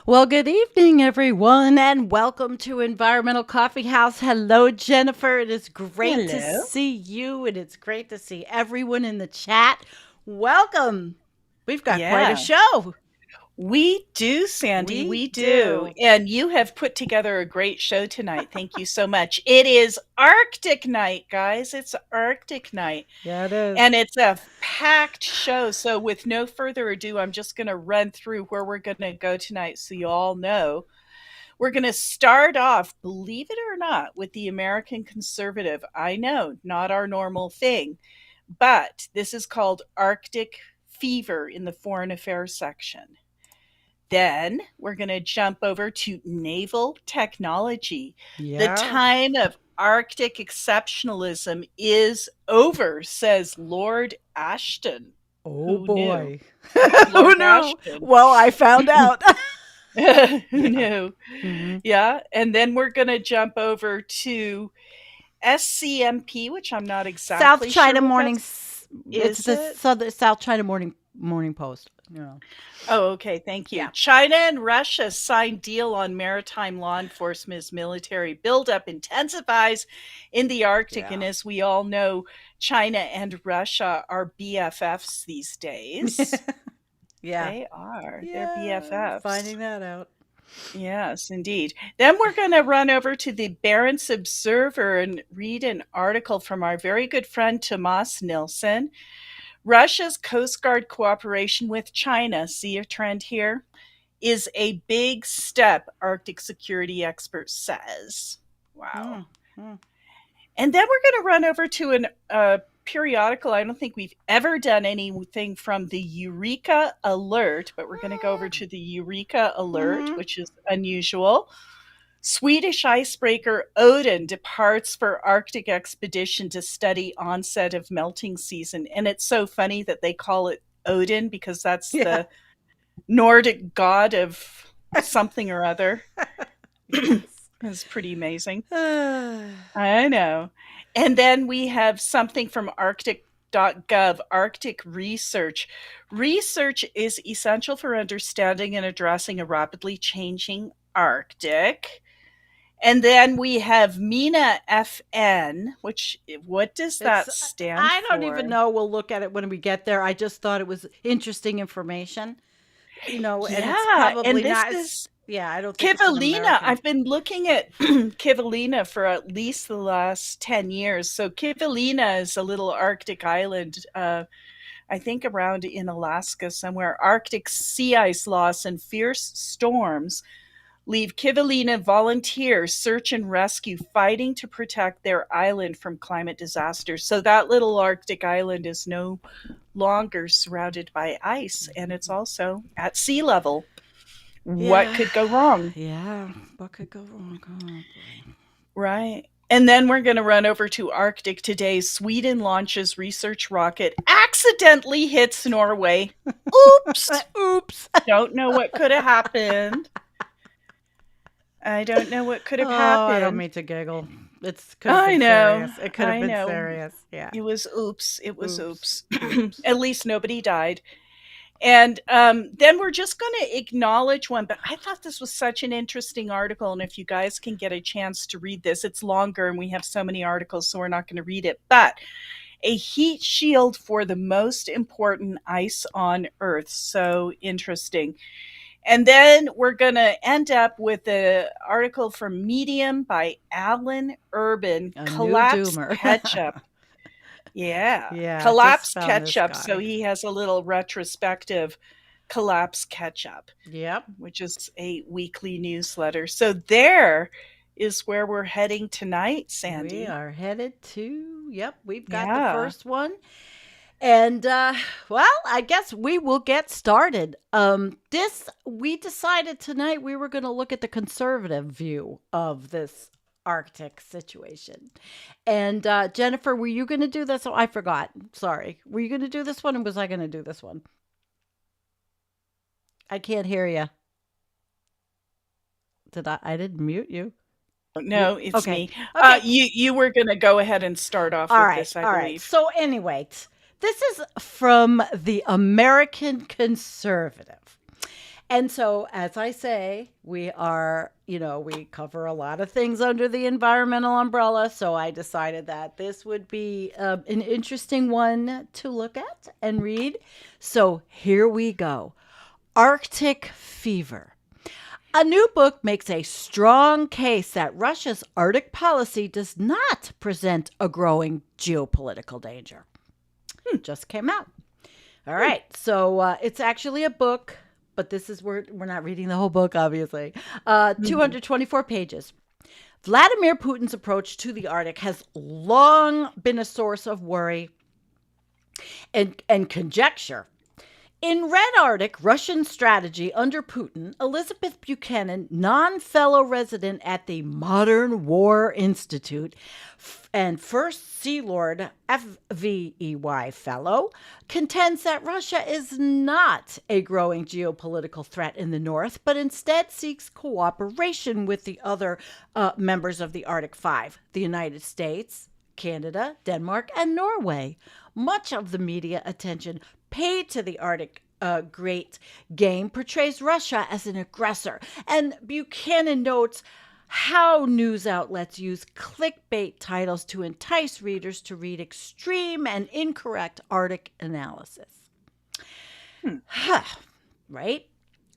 Well, good evening, everyone, and welcome to Environmental Coffee House. Hello, Jennifer. It is great to Hello. see you, and it's great to see everyone in the chat. Welcome. We've got quite a Yeah, show. we do, Sandy. We We do. do. And you have put together a great show tonight. Thank you so much. It is Arctic night, guys. It's Arctic night. Yeah, it is. And it's a packed show. So, with no further ado, I'm just going to run through where we're going to go tonight so you all know. We're going to start off, believe it or not, with the American conservative. I know, not our normal thing, but this is called Arctic Fever in the Foreign Affairs section. Then we're going to jump over to naval technology. The Yeah. time of Arctic exceptionalism is over, says Lord Ashton. Oh, Who knew? boy. Oh, Lord no. Ashton. Well, I found out. Who Yeah. knew? hmm Yeah. And then we're going to jump over to SCMP, which I'm not South exactly sure China what Morning. that It's is. the It? South China Morning Post. Yeah. Oh, okay. Thank you. Yeah. China and Russia signed deal on maritime law enforcement as military buildup intensifies in the Arctic. And Yeah. as we all know, China and Russia are BFFs these days. Yeah. They are. They're Yeah, BFFs. finding that out. Yes, indeed. Then we're going to run over to the Barents Observer and read an article from our very good friend Tomas Nilsson. Russia's Coast Guard cooperation with China, see a trend here, is a big step, Arctic security expert says. Wow. Mm, mm. And then we're going to run over to a periodical. I don't think we've ever done anything from the Eureka Alert, but we're going to go over to the Eureka Alert, Mm-hmm. which is unusual. Swedish icebreaker Odin departs for Arctic expedition to study onset of melting season. And it's so funny that they call it Odin because that's Yeah. the Nordic god of something or other. Yes. It's pretty amazing. I know. And then we have something from Arctic.gov, Arctic research. Research is essential for understanding and addressing a rapidly changing Arctic. And then we have MENA FN, which what does It's that stand I don't even for? know. We'll look at it when we get there. I just thought it was interesting information, and it's Yeah, and probably this not. is Yeah, I don't think it's an Kivalina. American. I've been looking at Kivalina for at least the last 10 years. So Kivalina is a little Arctic island, I think around in Alaska somewhere. Arctic sea ice loss and fierce storms leave Kivalina volunteers search and rescue fighting to protect their island from climate disasters. So that little Arctic island is no longer surrounded by ice and it's also at sea level. What Yeah, could go wrong? yeah. What could go wrong? Oh boy. Right. And then we're going to run over to Arctic today. Sweden launches research rocket, accidentally hits Norway. Oops. Oops. Don't know what could have happened. I don't know what could have Oh, I don't happened. mean to giggle. It's could have I been know. serious. It could have I been know. serious. Yeah. It was oops. It was Oops. oops. Oops. At least nobody died. And then we're just going to acknowledge one. But I thought this was such an interesting article. And if you guys can get a chance to read this, it's longer and we have so many articles, so we're not going to read it. But a heat shield for the most important ice on Earth. So interesting. And then we're going to end up with an article from Medium by Alan Urban, A new Collapse doomer. Ketchup. Yeah, Yeah, just Collapse found this Ketchup. So guy. he has a little retrospective Collapse Ketchup, Yep. which is a weekly newsletter. So there is where we're heading tonight, We Sandy. are headed to, yep, we've got the Yeah. first one. And well, I guess we will get started. This we decided tonight we were going to look at the conservative view of this Arctic situation. And Jennifer, were you going to do this? Oh, I forgot. Sorry. Were you going to do this one, or was I going to do this one? I can't hear you. Did I? I didn't mute you. No, it's Okay. me. Okay. You were going to go ahead and start off All with right. this, I All right. believe. So, anyway, this is from the American Conservative. And so, as I say, we are, we cover a lot of things under the environmental umbrella. So I decided that this would be an interesting one to look at and read. So here we go. Arctic Fever. A new book makes a strong case that Russia's Arctic policy does not present a growing geopolitical danger. Just came out. All right. So it's actually a book, but this is where we're not reading the whole book, obviously. Mhm. 224 pages. Vladimir Putin's approach to the Arctic has long been a source of worry and conjecture. In Red Arctic, Russian strategy under Putin, Elizabeth Buchanan, non-fellow resident at the Modern War Institute and first Sea Lord FVEY fellow, contends that Russia is not a growing geopolitical threat in the North, but instead seeks cooperation with the other members of the Arctic Five, the United States, Canada, Denmark, and Norway. Much of the media attention paid to the Arctic great game portrays Russia as an aggressor. And Buchanan notes how news outlets use clickbait titles to entice readers to read extreme and incorrect Arctic analysis. Hmm. Right?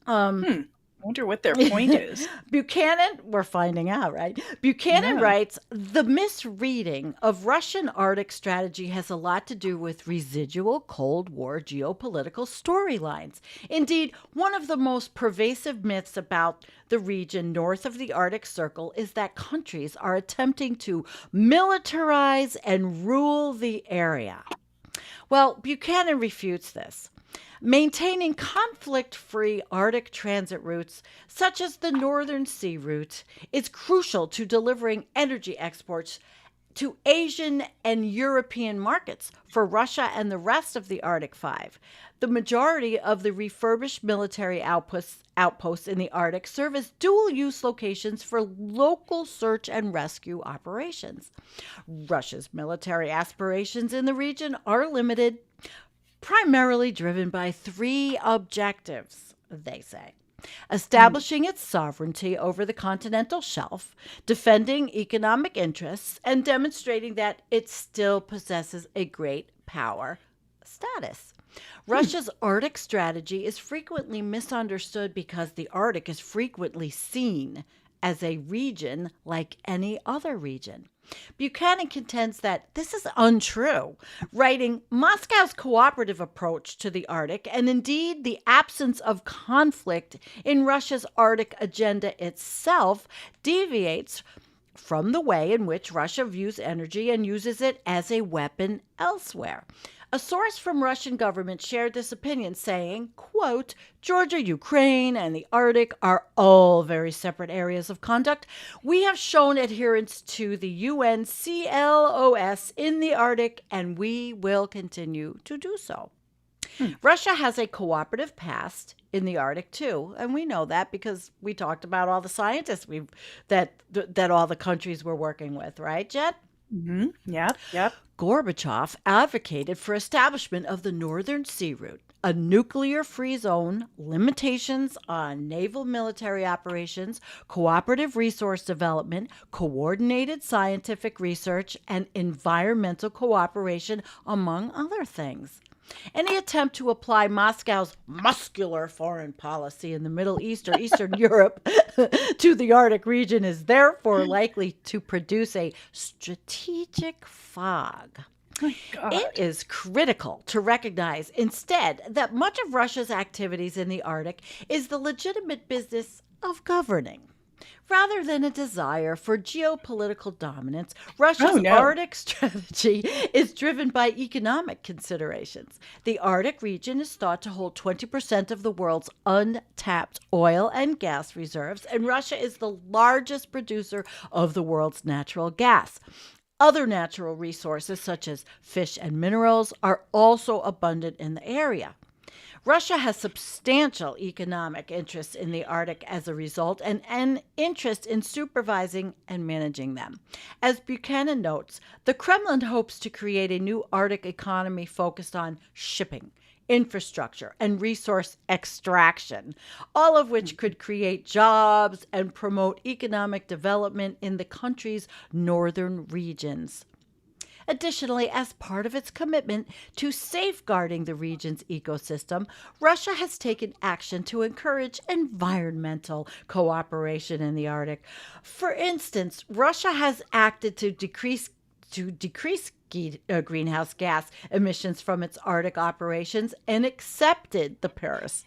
Hmm. I wonder what their point is. Buchanan, we're finding out, right? Buchanan Yeah. writes the misreading of Russian Arctic strategy has a lot to do with residual Cold War geopolitical storylines. Indeed, one of the most pervasive myths about the region north of the Arctic Circle is that countries are attempting to militarize and rule the area. Well, Buchanan refutes this. Maintaining conflict free Arctic transit routes, such as the Northern Sea Route, is crucial to delivering energy exports to Asian and European markets for Russia and the rest of the Arctic Five. The majority of the refurbished military outposts in the Arctic serve as dual use locations for local search and rescue operations. Russia's military aspirations in the region are limited, primarily driven by three objectives, they say: Mm. establishing its sovereignty over the continental shelf, defending economic interests, and demonstrating that it still possesses a great power status. Hmm. Russia's Arctic strategy is frequently misunderstood because the Arctic is frequently seen as a region like any other region. Buchanan contends that this is untrue, writing Moscow's cooperative approach to the Arctic and indeed the absence of conflict in Russia's Arctic agenda itself deviates from the way in which Russia views energy and uses it as a weapon elsewhere. A source from Russian government shared this opinion, saying, quote, Georgia, Ukraine, and the Arctic are all very separate areas of conduct. We have shown adherence to the UNCLOS in the Arctic, and we will continue to do so. Hmm. Russia has a cooperative past in the Arctic too, and we know that because we talked about all the scientists that all the countries were working with, right, Jet? Mhm. Yep, yep. Gorbachev advocated for establishment of the Northern Sea Route, a nuclear-free zone, limitations on naval military operations, cooperative resource development, coordinated scientific research, and environmental cooperation, among other things. Any attempt to apply Moscow's muscular foreign policy in the Middle East or Eastern Europe to the Arctic region is therefore likely to produce a strategic fog. My It God. is critical to recognize instead that much of Russia's activities in the Arctic is the legitimate business of governing. Rather than a desire for geopolitical dominance, Oh, Russia's no. Arctic strategy is driven by economic considerations. The Arctic region is thought to hold 20% of the world's untapped oil and gas reserves, and Russia is the largest producer of the world's natural gas. Other natural resources, such as fish and minerals, are also abundant in the area. Russia has substantial economic interests in the Arctic as a result, and an interest in supervising and managing them. As Buchanan notes, the Kremlin hopes to create a new Arctic economy focused on shipping, infrastructure, and resource extraction, all of which could create jobs and promote economic development in the country's northern regions. Additionally, as part of its commitment to safeguarding the region's ecosystem, Russia has taken action to encourage environmental cooperation in the Arctic. For instance, Russia has acted to decrease greenhouse gas emissions from its Arctic operations and accepted the Paris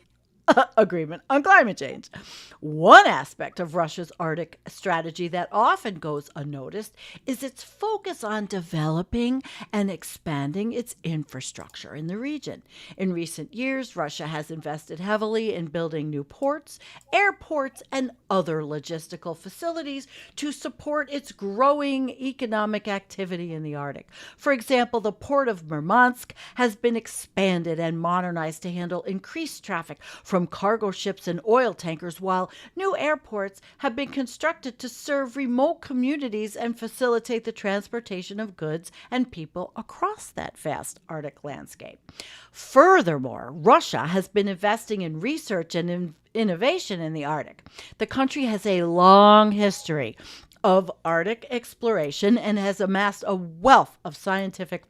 agreement on climate change. One aspect of Russia's Arctic strategy that often goes unnoticed is its focus on developing and expanding its infrastructure in the region. In recent years, Russia has invested heavily in building new ports, airports, and other logistical facilities to support its growing economic activity in the Arctic. For example, the port of Murmansk has been expanded and modernized to handle increased traffic from cargo ships and oil tankers, while new airports have been constructed to serve remote communities and facilitate the transportation of goods and people across that vast Arctic landscape. Furthermore, Russia has been investing in research and innovation in the Arctic. The country has a long history of Arctic exploration and has amassed a wealth of scientific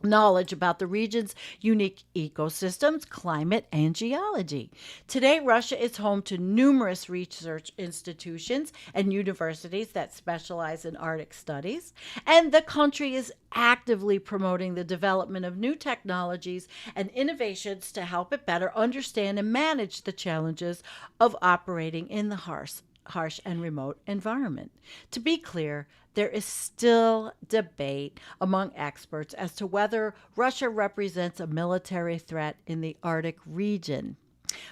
knowledge about the region's unique ecosystems, climate, and geology. Today, Russia is home to numerous research institutions and universities that specialize in Arctic studies, and the country is actively promoting the development of new technologies and innovations to help it better understand and manage the challenges of operating in the harsh and remote environment. To be clear, there is still debate among experts as to whether Russia represents a military threat in the Arctic region.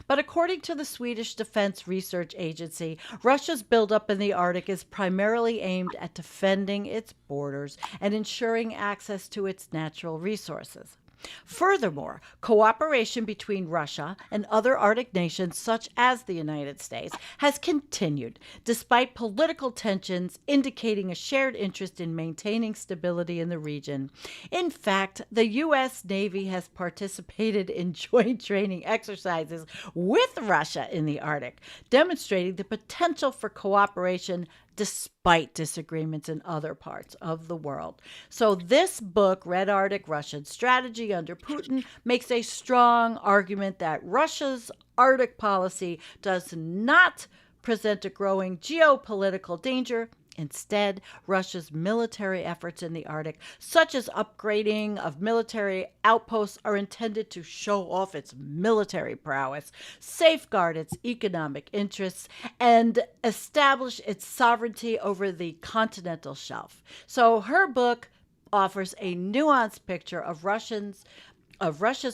But according to the Swedish Defense Research Agency, Russia's buildup in the Arctic is primarily aimed at defending its borders and ensuring access to its natural resources. Furthermore, cooperation between Russia and other Arctic nations, such as the United States, has continued despite political tensions indicating a shared interest in maintaining stability in the region. In fact, the U.S. Navy has participated in joint training exercises with Russia in the Arctic, demonstrating the potential for cooperation despite disagreements in other parts of the world. So, this book, Red Arctic Russian Strategy Under Putin, makes a strong argument that Russia's Arctic policy does not present a growing geopolitical danger. Instead, Russia's military efforts in the Arctic, such as upgrading of military outposts, are intended to show off its military prowess, safeguard its economic interests, and establish its sovereignty over the continental shelf. So her book offers a nuanced picture of Russia's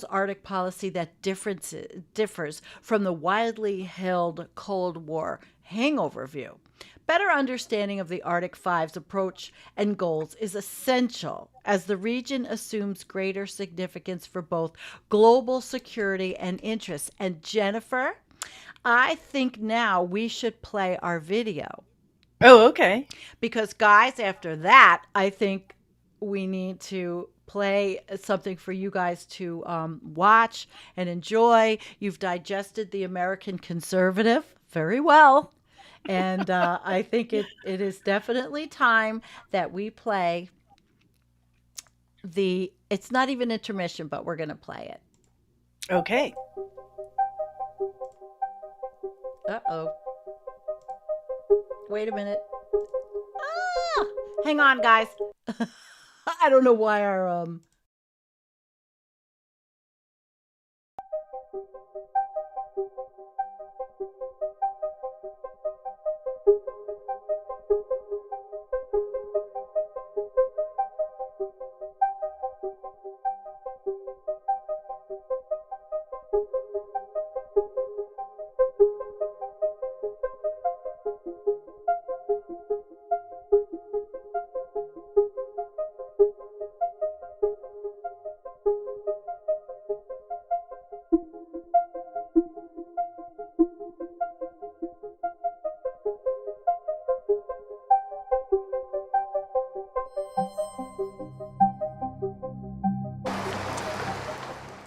Arctic policy that differs from the widely held Cold War hangover view. Better understanding of the Arctic Five's approach and goals is essential as the region assumes greater significance for both global security and interests. And Jennifer, I think now we should play our video Oh, okay. because, guys, after that, I think we need to play something for you guys to watch and enjoy. You've digested the American conservative very well. And I think it is definitely time that we play it's not even intermission, but we're going to play it. Okay. Uh oh. Wait a minute. Ah! Hang on, guys. I don't know why our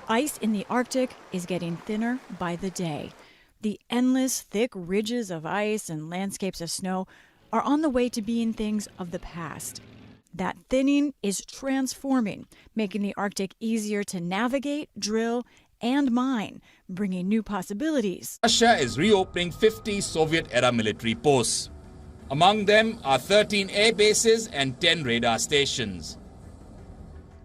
Ice in the Arctic is getting thinner by the day. The endless, thick ridges of ice and landscapes of snow are on the way to being things of the past. That thinning is transforming, making the Arctic easier to navigate, drill, and mine, bringing new possibilities. Russia is reopening 50 Soviet-era military posts. Among them are 13 air bases and 10 radar stations.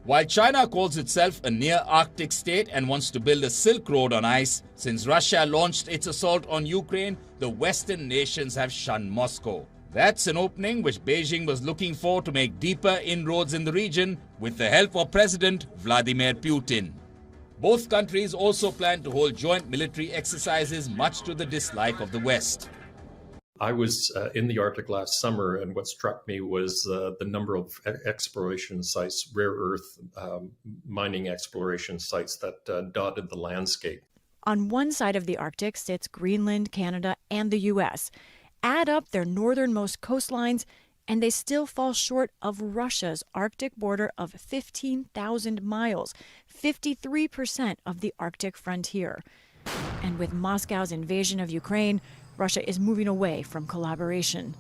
While China calls itself a near-Arctic state and wants to build a Silk Road on ice, since Russia launched its assault on Ukraine, the Western nations have shunned Moscow. That's an opening which Beijing was looking for to make deeper inroads in the region with the help of President Vladimir Putin. Both countries also plan to hold joint military exercises, much to the dislike of the West. I was in the Arctic last summer, and what struck me was the number of exploration sites, rare earth mining exploration sites that dotted the landscape. On one side of the Arctic sits Greenland, Canada, and the U.S. Add up their northernmost coastlines, and they still fall short of Russia's Arctic border of 15,000 miles, 53% of the Arctic frontier. And with Moscow's invasion of Ukraine, Russia is moving away from collaboration.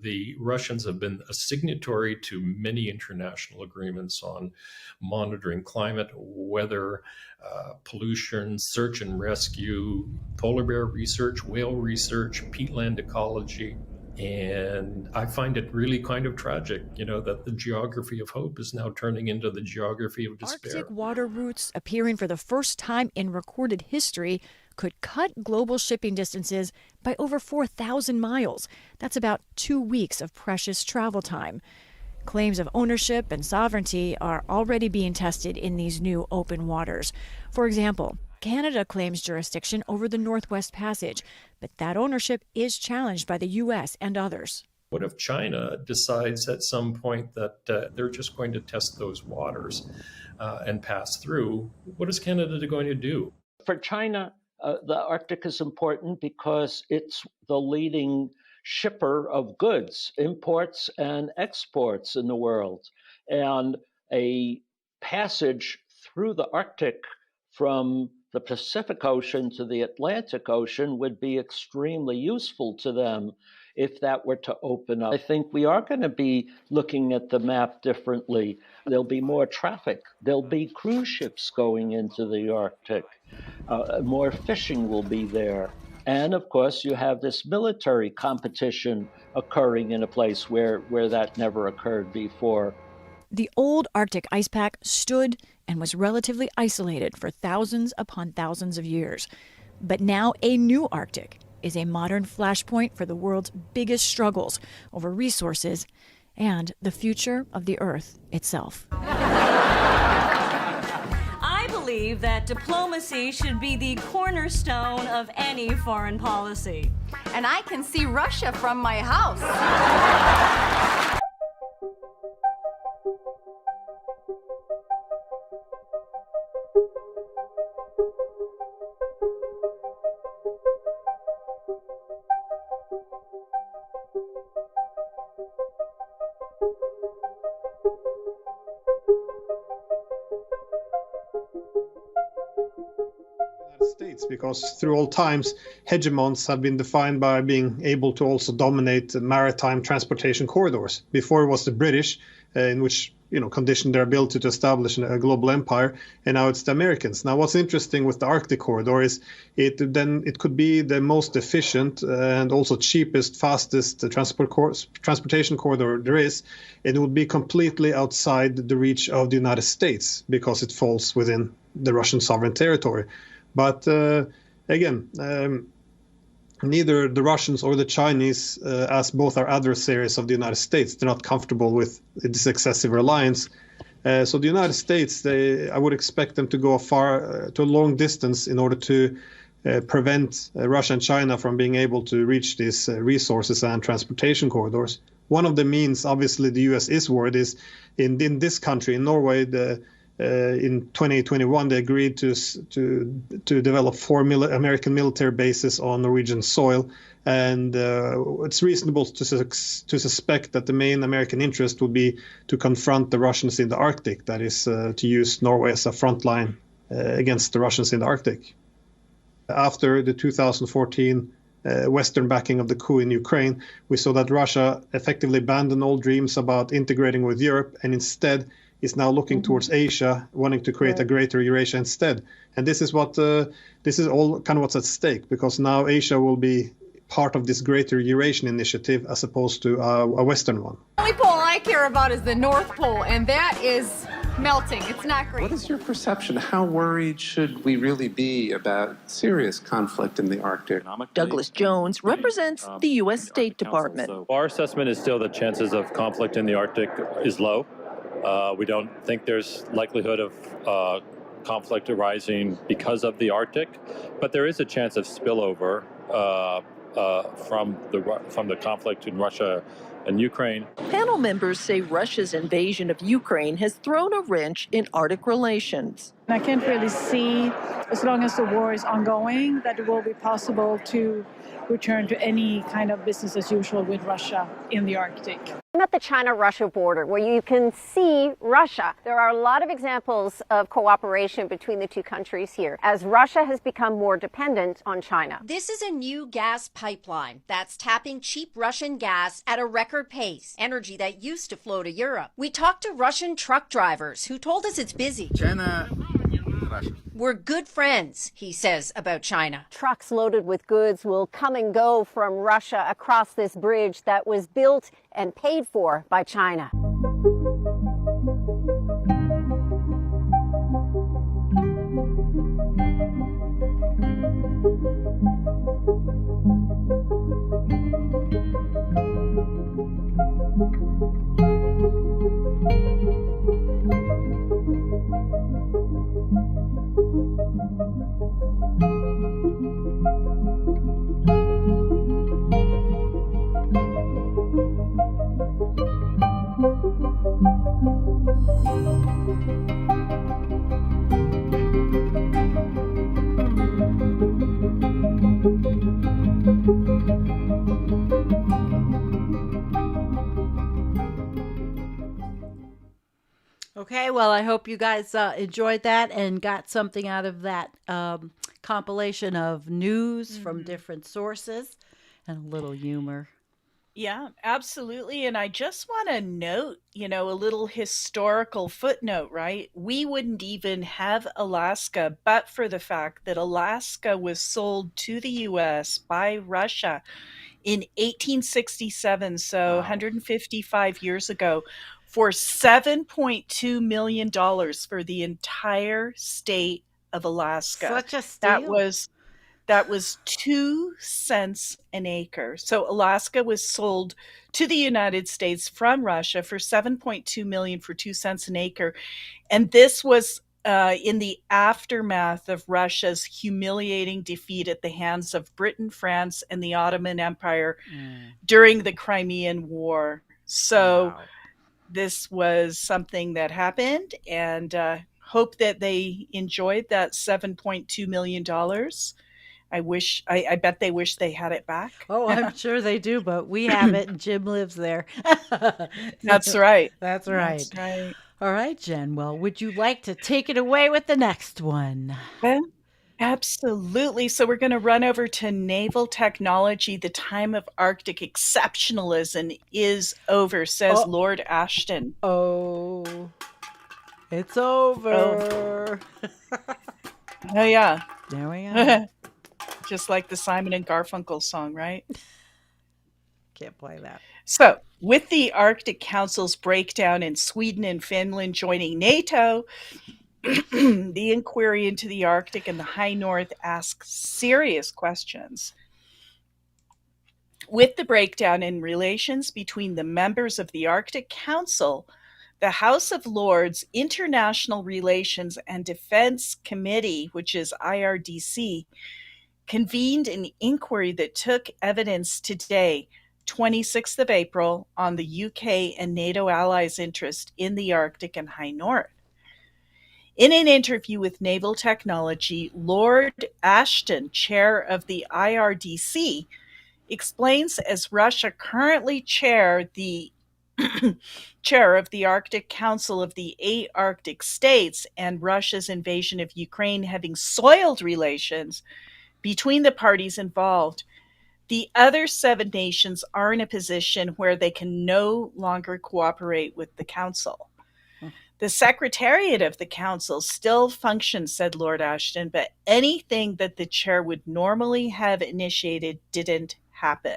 The Russians have been a signatory to many international agreements on monitoring climate, weather, pollution, search and rescue, polar bear research, whale research, peatland ecology. And I find it really kind of tragic, that the geography of hope is now turning into the geography of despair. Arctic water routes appearing for the first time in recorded history could cut global shipping distances by over 4,000 miles. That's about 2 weeks of precious travel time. Claims of ownership and sovereignty are already being tested in these new open waters. For example, Canada claims jurisdiction over the Northwest Passage, but that ownership is challenged by the U.S. and others. What if China decides at some point that they're just going to test those waters and pass through? What is Canada going to do? For China, the Arctic is important because it's the leading shipper of goods, imports and exports in the world. And a passage through the Arctic from the Pacific Ocean to the Atlantic Ocean would be extremely useful to them if that were to open up. I think we are going to be looking at the map differently. There'll be more traffic. There'll be cruise ships going into the Arctic. More fishing will be there. And of course, you have this military competition occurring in a place where that never occurred before. The old Arctic ice pack stood and was relatively isolated for thousands upon thousands of years. But now a new Arctic is a modern flashpoint for the world's biggest struggles over resources and the future of the Earth itself. I believe that diplomacy should be the cornerstone of any foreign policy. And I can see Russia from my house. States, because through all times, hegemons have been defined by being able to also dominate maritime transportation corridors. Before it was the British, in which conditioned their ability to establish a global empire, and now it's the Americans. Now, what's interesting with the Arctic corridor is it could be the most efficient and also cheapest, fastest transportation corridor there is, and it would be completely outside the reach of the United States because it falls within the Russian sovereign territory. But again, neither the Russians or the Chinese, as both are adversaries of the United States, they're not comfortable with this excessive reliance. So the United States, I would expect them to go to a long distance in order to prevent Russia and China from being able to reach these resources and transportation corridors. One of the means, obviously, the U.S. is worried is in this country, in Norway, in 2021, they agreed to develop 4 American military bases on Norwegian soil, and it's reasonable to suspect that the main American interest would be to confront the Russians in the Arctic. That is, to use Norway as a frontline against the Russians in the Arctic. After the 2014 Western backing of the coup in Ukraine, we saw that Russia effectively abandoned all dreams about integrating with Europe and instead is now looking towards Asia, wanting to create a greater Eurasia instead. And this is all kind of what's at stake, because now Asia will be part of this greater Eurasian initiative as opposed to a Western one. The only pole I care about is the North Pole, and that is melting. It's not great. What is your perception? How worried should we really be about serious conflict in the Arctic? Douglas Jones represents the U.S. State Department. Our assessment is still that chances of conflict in the Arctic is low. We don't think there's likelihood of conflict arising because of the Arctic, but there is a chance of spillover from the conflict in Russia and Ukraine. Panel members say Russia's invasion of Ukraine has thrown a wrench in Arctic relations. I can't really see, as long as the war is ongoing, that it will be possible to return to any kind of business as usual with Russia in the Arctic. I'm at the China-Russia border where you can see Russia. There are a lot of examples of cooperation between the two countries here as Russia has become more dependent on China. This is a new gas pipeline that's tapping cheap Russian gas at a record pace, energy that used to flow to Europe. We talked to Russian truck drivers who told us it's busy. China, Russia. We're good friends, he says about China. Trucks loaded with goods will come and go from Russia across this bridge that was built and paid for by China. Okay, well, I hope you guys enjoyed that and got something out of that compilation of news from different sources and a little humor. Yeah, absolutely. And I just want to note, a little historical footnote, right? We wouldn't even have Alaska but for the fact that Alaska was sold to the U.S. by Russia in 1867, so 155 years ago, for $7.2 million for the entire state of Alaska. Such a steal. That was 2 cents an acre. So Alaska was sold to the United States from Russia for $7.2 million for 2 cents an acre. And this was in the aftermath of Russia's humiliating defeat at the hands of Britain, France, and the Ottoman Empire during the Crimean War. So this was something that happened, and hope that they enjoyed that $7.2 million. I bet they wish they had it back. Oh, I'm sure they do, but we have it and Jim lives there. That's right. That's right. That's right. All right, Jen. Well, would you like to take it away with the next one? Absolutely. So we're going to run over to naval technology. The time of Arctic exceptionalism is over, says Lord Ashton. Oh, it's over. Oh yeah. There we go. Just like the Simon and Garfunkel song, right? Can't play that. So, with the Arctic Council's breakdown and Sweden and Finland joining NATO, the inquiry into the Arctic and the High North asks serious questions. With the breakdown in relations between the members of the Arctic Council, the House of Lords International Relations and Defense Committee, which is IRDC, convened an inquiry that took evidence today, 26th of April, on the UK and NATO allies' interest in the Arctic and High North. In an interview with Naval Technology, Lord Ashton, chair of the IRDC, explains as Russia currently chair the chair of the Arctic Council of the 8 Arctic states and Russia's invasion of Ukraine having soiled relations between the parties involved, the other 7 nations are in a position where they can no longer cooperate with the Council. The Secretariat of the Council still functions, said Lord Ashton, but anything that the chair would normally have initiated didn't happen.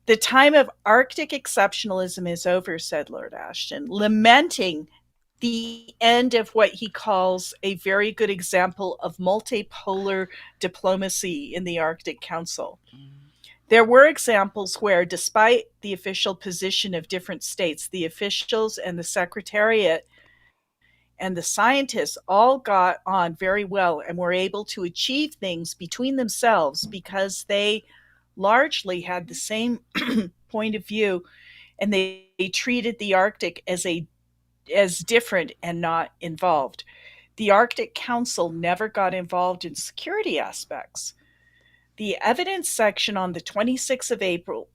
The time of Arctic exceptionalism is over, said Lord Ashton, lamenting the end of what he calls a very good example of multipolar diplomacy in the Arctic Council. There were examples where, despite the official position of different states, the officials and the Secretariat and the scientists all got on very well and were able to achieve things between themselves because they largely had the same point of view, and they treated the Arctic as different and not involved. The Arctic Council never got involved in security aspects. The evidence section on the 26th of April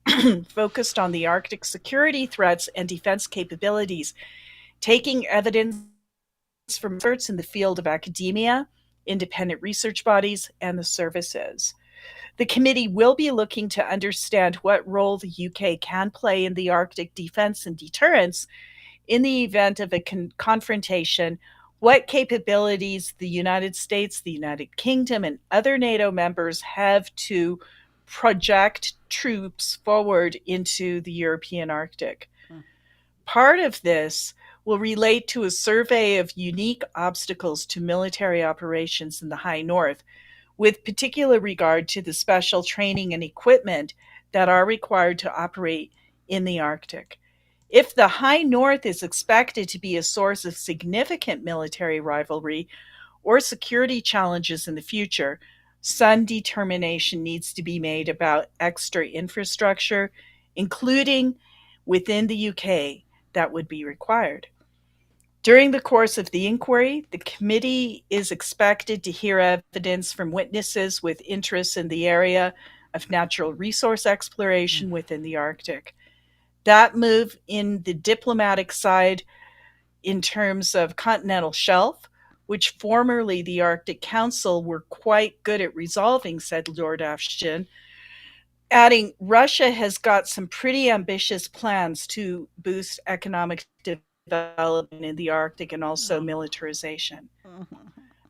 focused on the Arctic security threats and defense capabilities, taking evidence from experts in the field of academia, independent research bodies, and the services. The committee will be looking to understand what role the UK can play in the Arctic defense and deterrence in the event of a confrontation, what capabilities the United States, the United Kingdom, and other NATO members have to project troops forward into the European Arctic. Part of this will relate to a survey of unique obstacles to military operations in the high north, with particular regard to the special training and equipment that are required to operate in the Arctic. If the high north is expected to be a source of significant military rivalry or security challenges in the future, some determination needs to be made about extra infrastructure, including within the UK, that would be required. During the course of the inquiry, the committee is expected to hear evidence from witnesses with interests in the area of natural resource exploration within the Arctic. That move in the diplomatic side in terms of continental shelf, which formerly the Arctic Council were quite good at resolving, said Lord Ashton, adding, Russia has got some pretty ambitious plans to boost economic development in the Arctic and also militarization.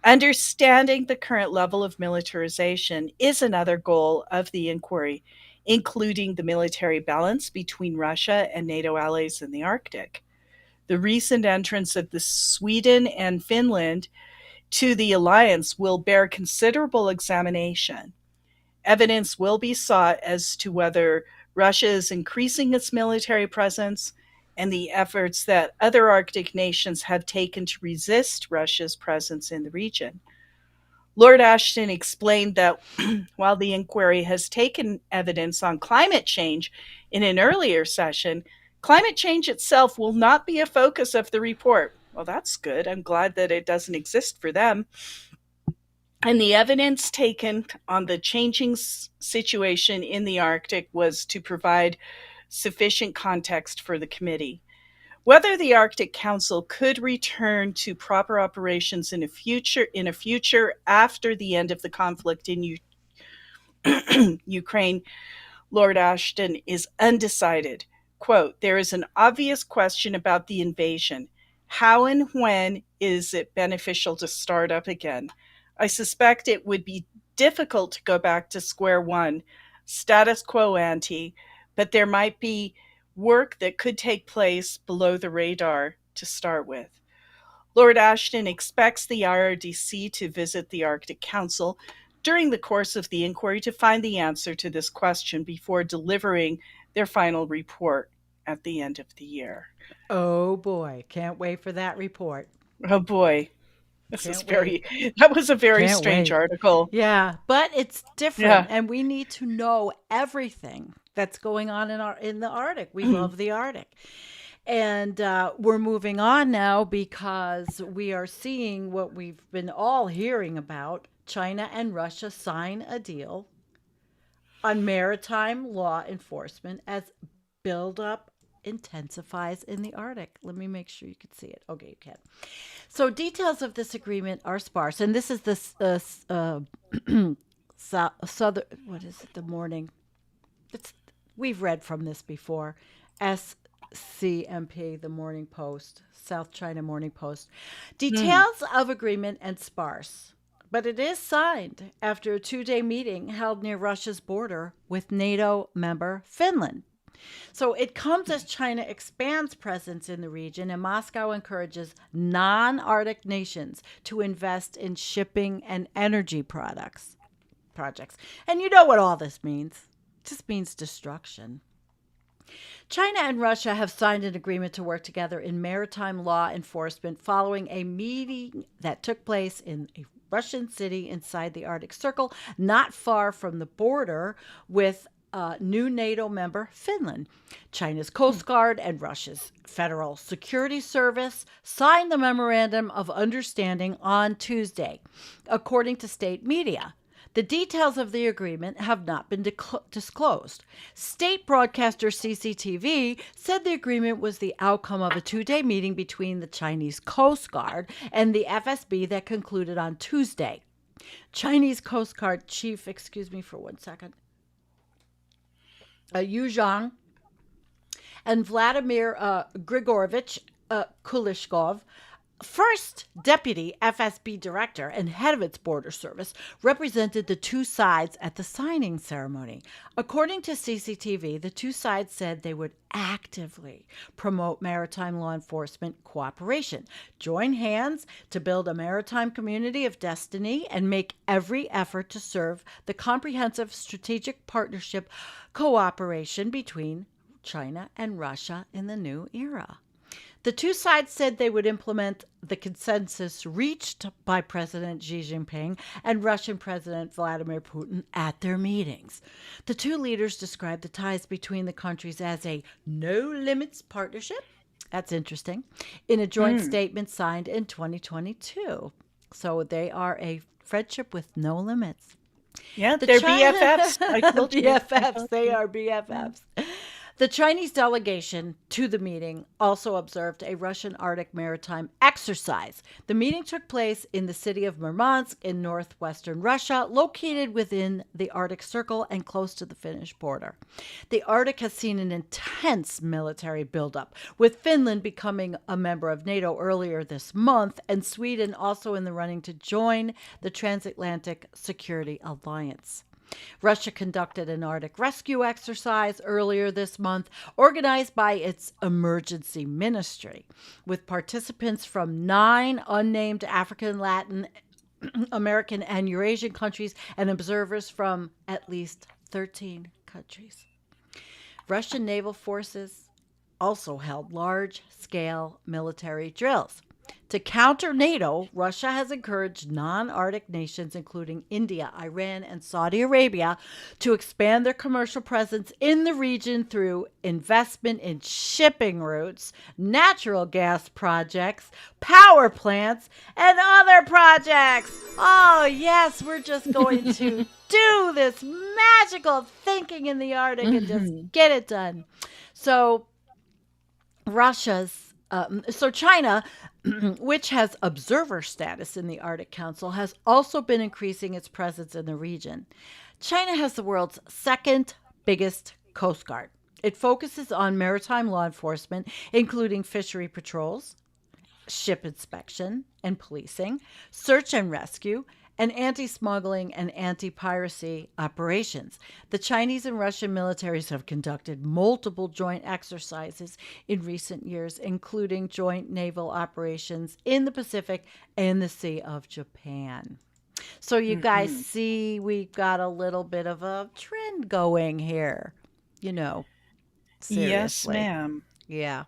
Understanding the current level of militarization is another goal of the inquiry, including the military balance between Russia and NATO allies in the Arctic. The recent entrance of the Sweden and Finland to the alliance will bear considerable examination. Evidence will be sought as to whether Russia is increasing its military presence and the efforts that other Arctic nations have taken to resist Russia's presence in the region. Lord Ashton explained that while the inquiry has taken evidence on climate change in an earlier session, climate change itself will not be a focus of the report. Well, that's good. I'm glad that it doesn't exist for them. And the evidence taken on the changing situation in the Arctic was to provide sufficient context for the committee. Whether the Arctic Council could return to proper operations in a future after the end of the conflict in Ukraine, Lord Ashton is undecided. Quote, there is an obvious question about the invasion. How and when is it beneficial to start up again? I suspect it would be difficult to go back to square one, status quo ante, but there might be work that could take place below the radar to start with. Lord Ashton expects the IRDC to visit the Arctic Council during the course of the inquiry to find the answer to this question before delivering their final report at the end of the year. Oh boy, can't wait for that report. Oh boy. That was a very strange article. Yeah, but it's different and we need to know everything that's going on in the Arctic. We love the Arctic. And we're moving on now because we are seeing what we've been all hearing about. China and Russia sign a deal on maritime law enforcement as build up intensifies in the Arctic. Let me make sure you can see it. Okay, you can. So details of this agreement are sparse, and this is this southern. What is it? The morning. It's we've read from this before. SCMP, the Morning Post, South China Morning Post. Details of agreement and sparse, but it is signed after a 2-day meeting held near Russia's border with NATO member Finland. So it comes as China expands presence in the region, and Moscow encourages non-Arctic nations to invest in shipping and energy projects. And you know what all this means. It just means destruction. China and Russia have signed an agreement to work together in maritime law enforcement following a meeting that took place in a Russian city inside the Arctic Circle, not far from the border with new NATO member Finland. China's Coast Guard and Russia's Federal Security Service signed the Memorandum of Understanding on Tuesday, according to state media. The details of the agreement have not been disclosed. State broadcaster CCTV said the agreement was the outcome of a 2-day meeting between the Chinese Coast Guard and the FSB that concluded on Tuesday. Chinese Coast Guard Chief, excuse me for 1 second, Yu Zhang and Vladimir Grigorovich Kulishkov, first deputy FSB director and head of its border service, represented the two sides at the signing ceremony. According to CCTV, the two sides said they would actively promote maritime law enforcement cooperation, join hands to build a maritime community of destiny, and make every effort to serve the comprehensive strategic partnership cooperation between China and Russia in the new era. The two sides said they would implement the consensus reached by President Xi Jinping and Russian President Vladimir Putin at their meetings. The two leaders described the ties between the countries as a no-limits partnership. That's interesting. In a joint statement signed in 2022. So they are a friendship with no limits. Yeah, they're BFFs. I told you. BFFs. They are BFFs. The Chinese delegation to the meeting also observed a Russian Arctic maritime exercise. The meeting took place in the city of Murmansk in northwestern Russia, located within the Arctic Circle and close to the Finnish border. The Arctic has seen an intense military buildup, with Finland becoming a member of NATO earlier this month and Sweden also in the running to join the Transatlantic Security Alliance. Russia conducted an Arctic rescue exercise earlier this month, organized by its emergency ministry, with participants from 9 unnamed African, Latin American, and Eurasian countries and observers from at least 13 countries. Russian naval forces also held large-scale military drills. To counter NATO, Russia has encouraged non-Arctic nations, including India, Iran, and Saudi Arabia, to expand their commercial presence in the region through investment in shipping routes, natural gas projects, power plants, and other projects. Oh, yes, we're just going to do this magical thinking in the Arctic and just get it done. So China, which has observer status in the Arctic Council, has also been increasing its presence in the region. China has the world's second biggest Coast Guard. It focuses on maritime law enforcement, including fishery patrols, ship inspection and policing, search and rescue, and anti-smuggling and anti-piracy operations. The Chinese and Russian militaries have conducted multiple joint exercises in recent years, including joint naval operations in the Pacific and the Sea of Japan. So you guys see we've got a little bit of a trend going here, seriously. Yes, ma'am. Yeah.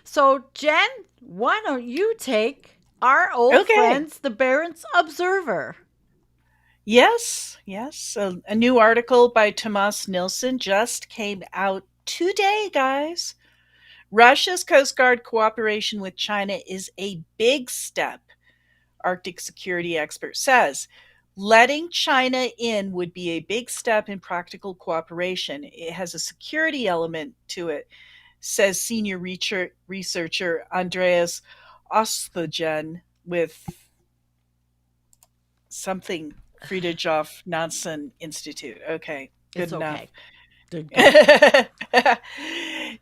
So Jen, why don't you take our old friends, the Barents Observer? Yes. A new article by Thomas Nilsson just came out today, guys. Russia's Coast Guard cooperation with China is a big step, Arctic security expert says. Letting China in would be a big step in practical cooperation. It has a security element to it, says senior researcher Andreas Osthogen with something Friedrich Nansen Institute. Okay, good It's enough. okay. Good.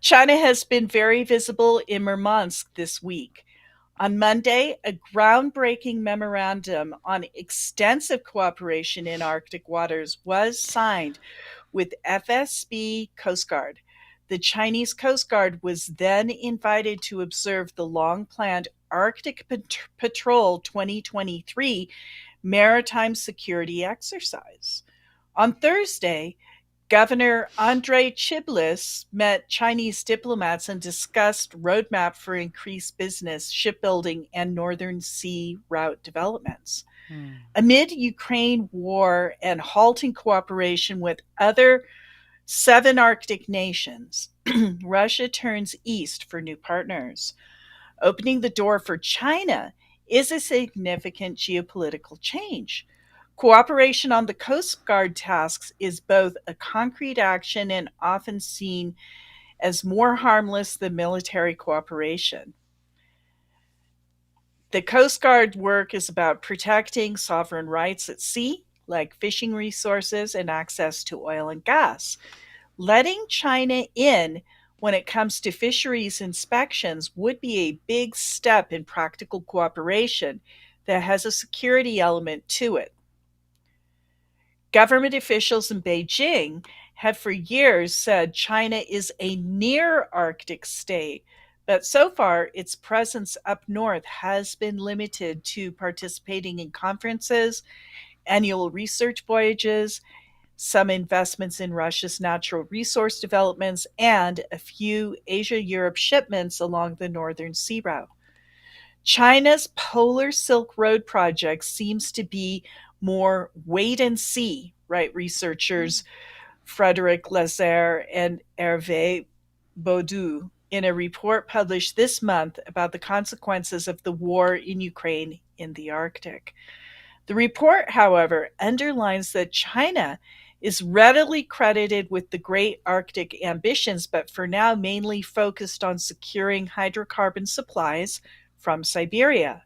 China has been very visible in Murmansk this week. On Monday, a groundbreaking memorandum on extensive cooperation in Arctic waters was signed with FSB Coast Guard. The Chinese Coast Guard was then invited to observe the long planned Arctic Patrol 2023 maritime security exercise. On Thursday, Governor Andrei Chiblis met Chinese diplomats and discussed roadmap for increased business, shipbuilding, and Northern Sea route developments. Amid Ukraine war and halting cooperation with other 7 Arctic nations, Russia turns east for new partners. Opening the door for China is a significant geopolitical change. Cooperation on the Coast Guard tasks is both a concrete action and often seen as more harmless than military cooperation. The Coast Guard work is about protecting sovereign rights at sea, like fishing resources and access to oil and gas. Letting China in when it comes to fisheries inspections would be a big step in practical cooperation that has a security element to it. Government officials in Beijing have for years said China is a near Arctic state, but so far its presence up north has been limited to participating in conferences, annual research voyages, some investments in Russia's natural resource developments, and a few Asia-Europe shipments along the Northern Sea Route. China's Polar Silk Road project seems to be more wait and see, write researchers Frederic Lazare and Hervé Baudou in a report published this month about the consequences of the war in Ukraine in the Arctic. The report, however, underlines that China is readily credited with the great Arctic ambitions, but for now mainly focused on securing hydrocarbon supplies from Siberia.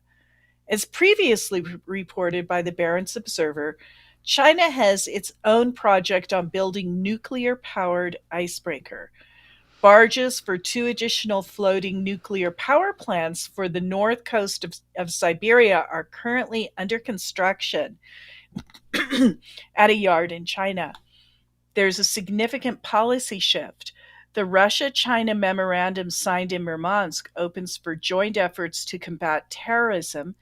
As previously reported by the Barents Observer, China has its own project on building nuclear-powered icebreaker. Barges for 2 additional floating nuclear power plants for the north coast of Siberia are currently under construction at a yard in China. There's a significant policy shift. The Russia-China memorandum signed in Murmansk opens for joint efforts to combat terrorism,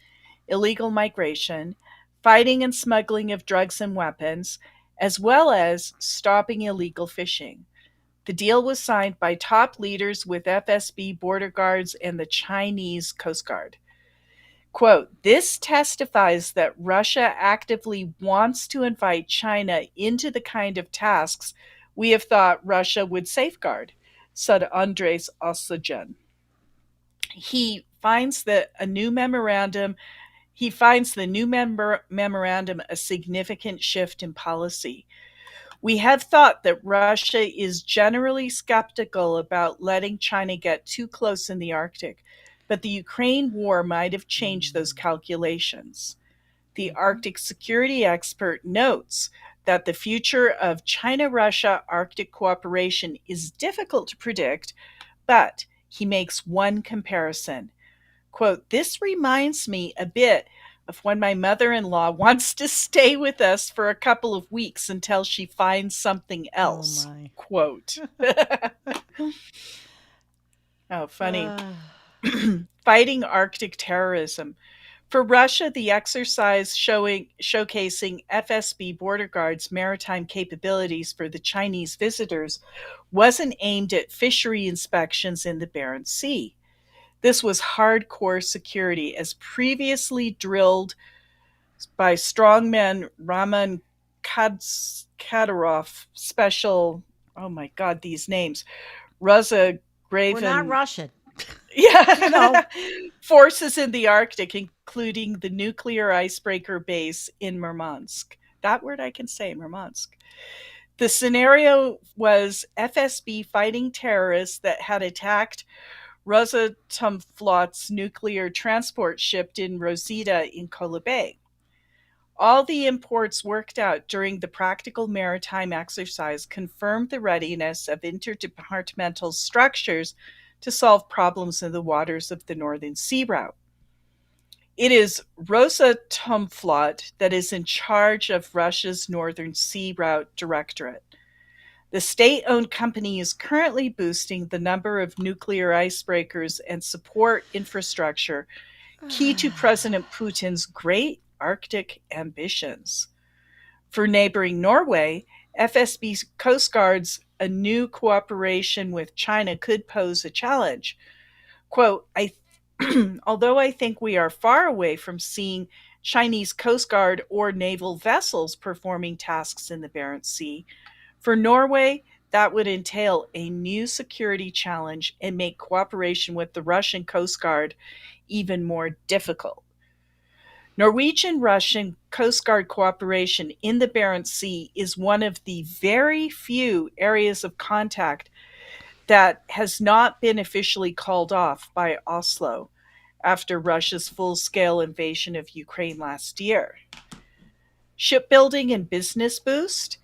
illegal migration, fighting and smuggling of drugs and weapons, as well as stopping illegal fishing. The deal was signed by top leaders with FSB border guards and the Chinese Coast Guard. Quote, this testifies that Russia actively wants to invite China into the kind of tasks we have thought Russia would safeguard, said Andres Ossogen. He finds the new memorandum a significant shift in policy. We have thought that Russia is generally skeptical about letting China get too close in the Arctic, but the Ukraine war might have changed those calculations. The Arctic security expert notes that the future of China-Russia Arctic cooperation is difficult to predict, but he makes one comparison. Quote, this reminds me a bit of when my mother-in-law wants to stay with us for a couple of weeks until she finds something else. Oh my. Quote. Oh, funny. Fighting Arctic terrorism. For Russia, the exercise showcasing FSB border guards' maritime capabilities for the Chinese visitors wasn't aimed at fishery inspections in the Barents Sea. This was hardcore security, as previously drilled by strongman Raman Kadyrov, special, oh my God, these names, Rosa Graven. We're not Russian. Yeah. Forces in the Arctic, including the nuclear icebreaker base in Murmansk. That word I can say, Murmansk. The scenario was FSB fighting terrorists that had attacked Rosatomflot's nuclear transport ship in Rosita in Kola Bay. All the imports worked out during the practical maritime exercise confirmed the readiness of interdepartmental structures to solve problems in the waters of the Northern Sea Route. It is Rosatomflot that is in charge of Russia's Northern Sea Route Directorate. The state owned company is currently boosting the number of nuclear icebreakers and support infrastructure, key to President Putin's great Arctic ambitions. For neighboring Norway, FSB Coast Guard's a new cooperation with China could pose a challenge. Quote, although I think we are far away from seeing Chinese Coast Guard or naval vessels performing tasks in the Barents Sea, for Norway, that would entail a new security challenge and make cooperation with the Russian Coast Guard even more difficult. Norwegian-Russian Coast Guard cooperation in the Barents Sea is one of the very few areas of contact that has not been officially called off by Oslo after Russia's full-scale invasion of Ukraine last year. Shipbuilding and business boost?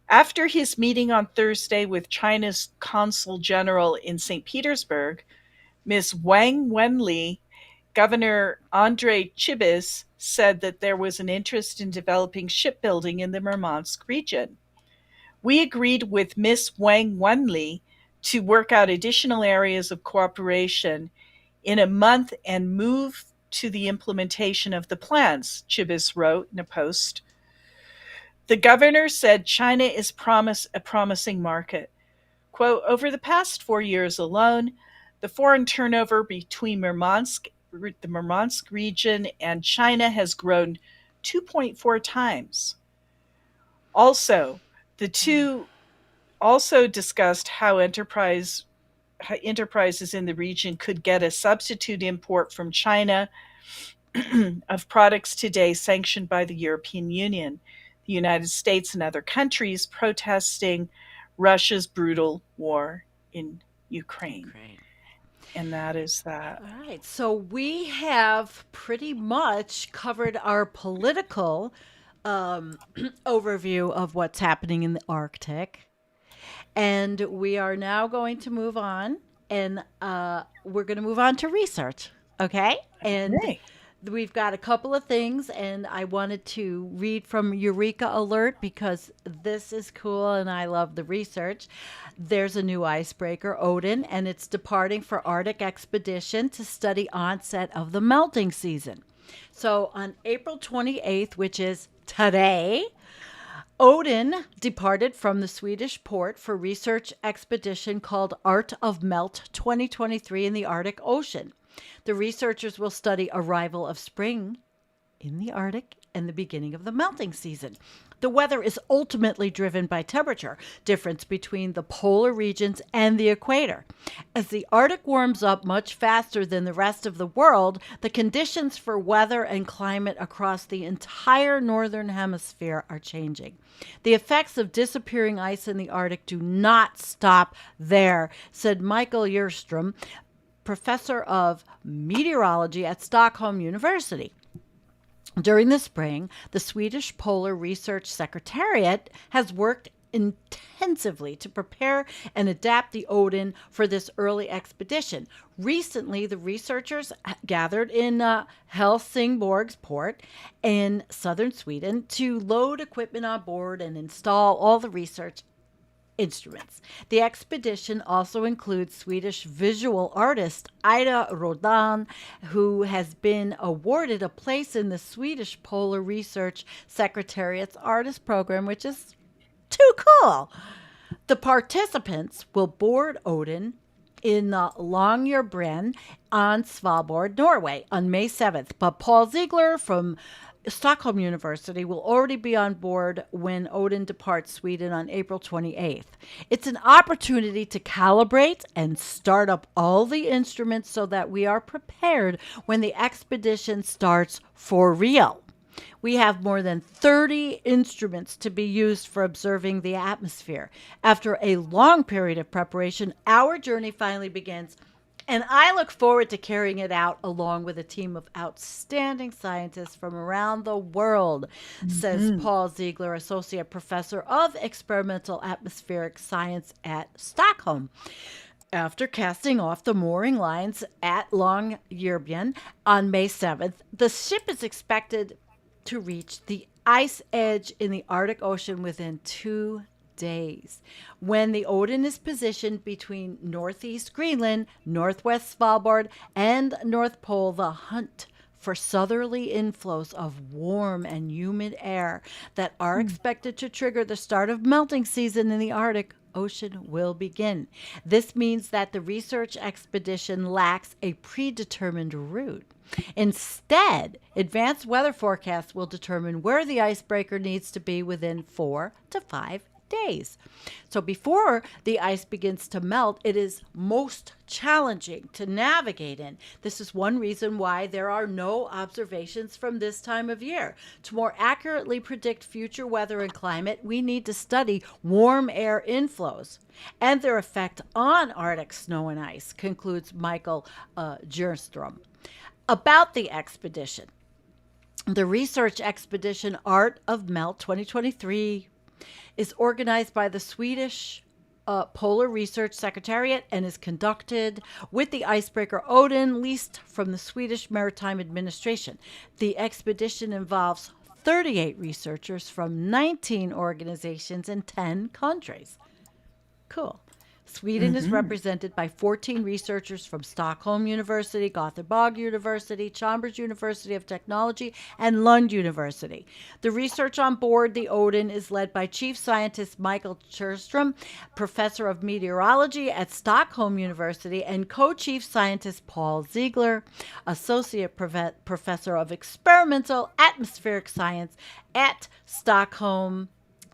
After his meeting on Thursday with China's Consul General in St. Petersburg, Ms. Wang Wenli, Governor Andrei Chibis said that there was an interest in developing shipbuilding in the Murmansk region. We agreed with Ms. Wang Wenli to work out additional areas of cooperation in a month and move to the implementation of the plans, Chibis wrote in a post. The governor said China is a promising market. Quote, over the past 4 years alone, the foreign turnover between the Murmansk region and China has grown 2.4 times. Also, the two also discussed how enterprises in the region could get a substitute import from China of products today sanctioned by the European Union, the United States, and other countries protesting Russia's brutal war in Ukraine. And that is that. All right. So we have pretty much covered our political overview of what's happening in the Arctic. And we are now going to move on, and we're going to move on to research. Okay? And we've got a couple of things, and I wanted to read from Eureka Alert because this is cool and I love the research. There's a new icebreaker, Odin, and it's departing for Arctic expedition to study onset of the melting season. So on April 28th, which is today, Odin departed from the Swedish port for research expedition called Art of Melt 2023 in the Arctic Ocean. The researchers will study arrival of spring in the Arctic and the beginning of the melting season. The weather is ultimately driven by temperature difference between the polar regions and the equator. As the Arctic warms up much faster than the rest of the world, the conditions for weather and climate across the entire northern hemisphere are changing. The effects of disappearing ice in the Arctic do not stop there, said Michael Yerstrom, professor of meteorology at Stockholm University. During the spring, the Swedish Polar Research Secretariat has worked intensively to prepare and adapt the Odin for this early expedition. Recently, the researchers gathered in Helsingborg's port in southern Sweden to load equipment on board and install all the research instruments. The expedition also includes Swedish visual artist Ida Rodan, who has been awarded a place in the Swedish Polar Research Secretariat's artist program, which is too cool. The participants will board Odin in Longyearbyen on Svalbard, Norway on May 7th. But Paul Ziegler from Stockholm University will already be on board when Odin departs Sweden on April 28th. It's an opportunity to calibrate and start up all the instruments so that we are prepared when the expedition starts for real. We have more than 30 instruments to be used for observing the atmosphere. After a long period of preparation, our journey finally begins, and I look forward to carrying it out along with a team of outstanding scientists from around the world, says Paul Ziegler, Associate Professor of Experimental Atmospheric Science at Stockholm. After casting off the mooring lines at Långbyen on May 7th, the ship is expected to reach the ice edge in the Arctic Ocean within 2 days. When the Odin is positioned between northeast Greenland, northwest Svalbard, and North Pole, the hunt for southerly inflows of warm and humid air that are expected to trigger the start of melting season in the Arctic Ocean will begin. This means that the research expedition lacks a predetermined route. Instead, advanced weather forecasts will determine where the icebreaker needs to be within 4 to 5 days. So before the ice begins to melt, it is most challenging to navigate in. This is one reason why there are no observations from this time of year. To more accurately predict future weather and climate, we need to study warm air inflows and their effect on Arctic snow and ice, concludes Michael Jernstrom. About the expedition, the research expedition Art of Melt 2023 is organized by the Swedish Polar Research Secretariat and is conducted with the icebreaker Odin, leased from the Swedish Maritime Administration. The expedition involves 38 researchers from 19 organizations in 10 countries. Cool. Sweden is represented by 14 researchers from Stockholm University, Gothenburg University, Chalmers University of Technology, and Lund University. The research on board the Odin is led by Chief Scientist Michael Tjernström, Professor of Meteorology at Stockholm University, and Co-Chief Scientist Paul Ziegler, Associate Professor of Experimental Atmospheric Science at Stockholm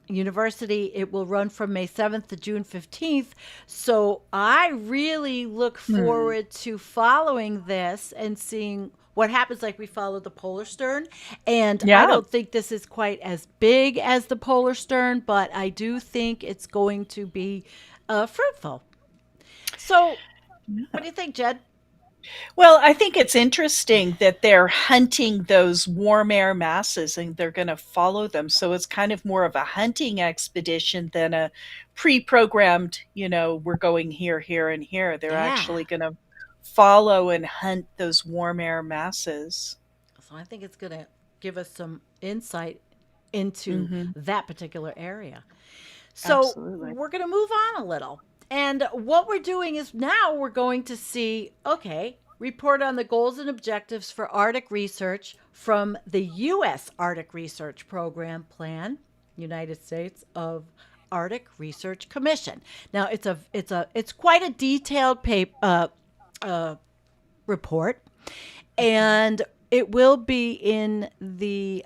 University. It will run from May 7th to June 15th. So I really look forward to following this and seeing what happens, like we followed the Polar Stern. And I don't think this is quite as big as the Polar Stern, but I do think it's going to be fruitful. So what do you think, Jed? Well, I think it's interesting that they're hunting those warm air masses and they're going to follow them. So it's kind of more of a hunting expedition than a pre-programmed, we're going here, here, and here. They're actually going to follow and hunt those warm air masses. So I think it's going to give us some insight into that particular area. So we're going to move on a little. And what we're doing is now we're going to see, report on the goals and objectives for Arctic research from the U.S. Arctic Research Program Plan, United States of Arctic Research Commission. Now it's quite a detailed report, and it will be in the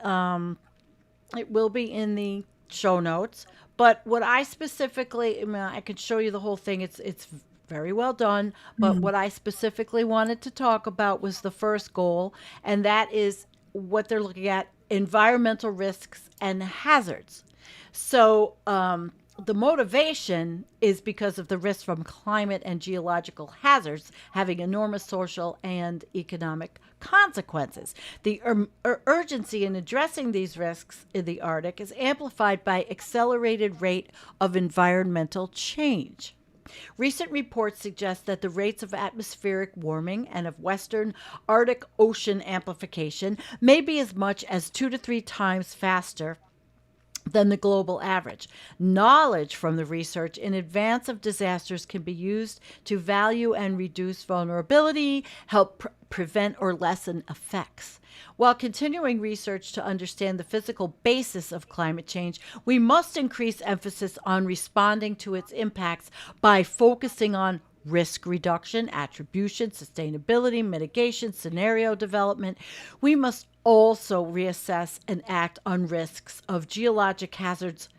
show notes. But what I specifically, I could show you the whole thing. It's very well done. But what I specifically wanted to talk about was the first goal, and that is what they're looking at: environmental risks and hazards. So the motivation is because of the risks from climate and geological hazards having enormous social and economic consequences. The urgency in addressing these risks in the Arctic is amplified by accelerated rate of environmental change. Recent reports suggest that the rates of atmospheric warming and of Western Arctic Ocean amplification may be as much as 2 to 3 times faster than the global average. Knowledge from the research in advance of disasters can be used to value and reduce vulnerability, help prevent or lessen effects. While continuing research to understand the physical basis of climate change, we must increase emphasis on responding to its impacts by focusing on risk reduction, attribution, sustainability, mitigation, scenario development. We must also reassess and act on risks of geologic hazards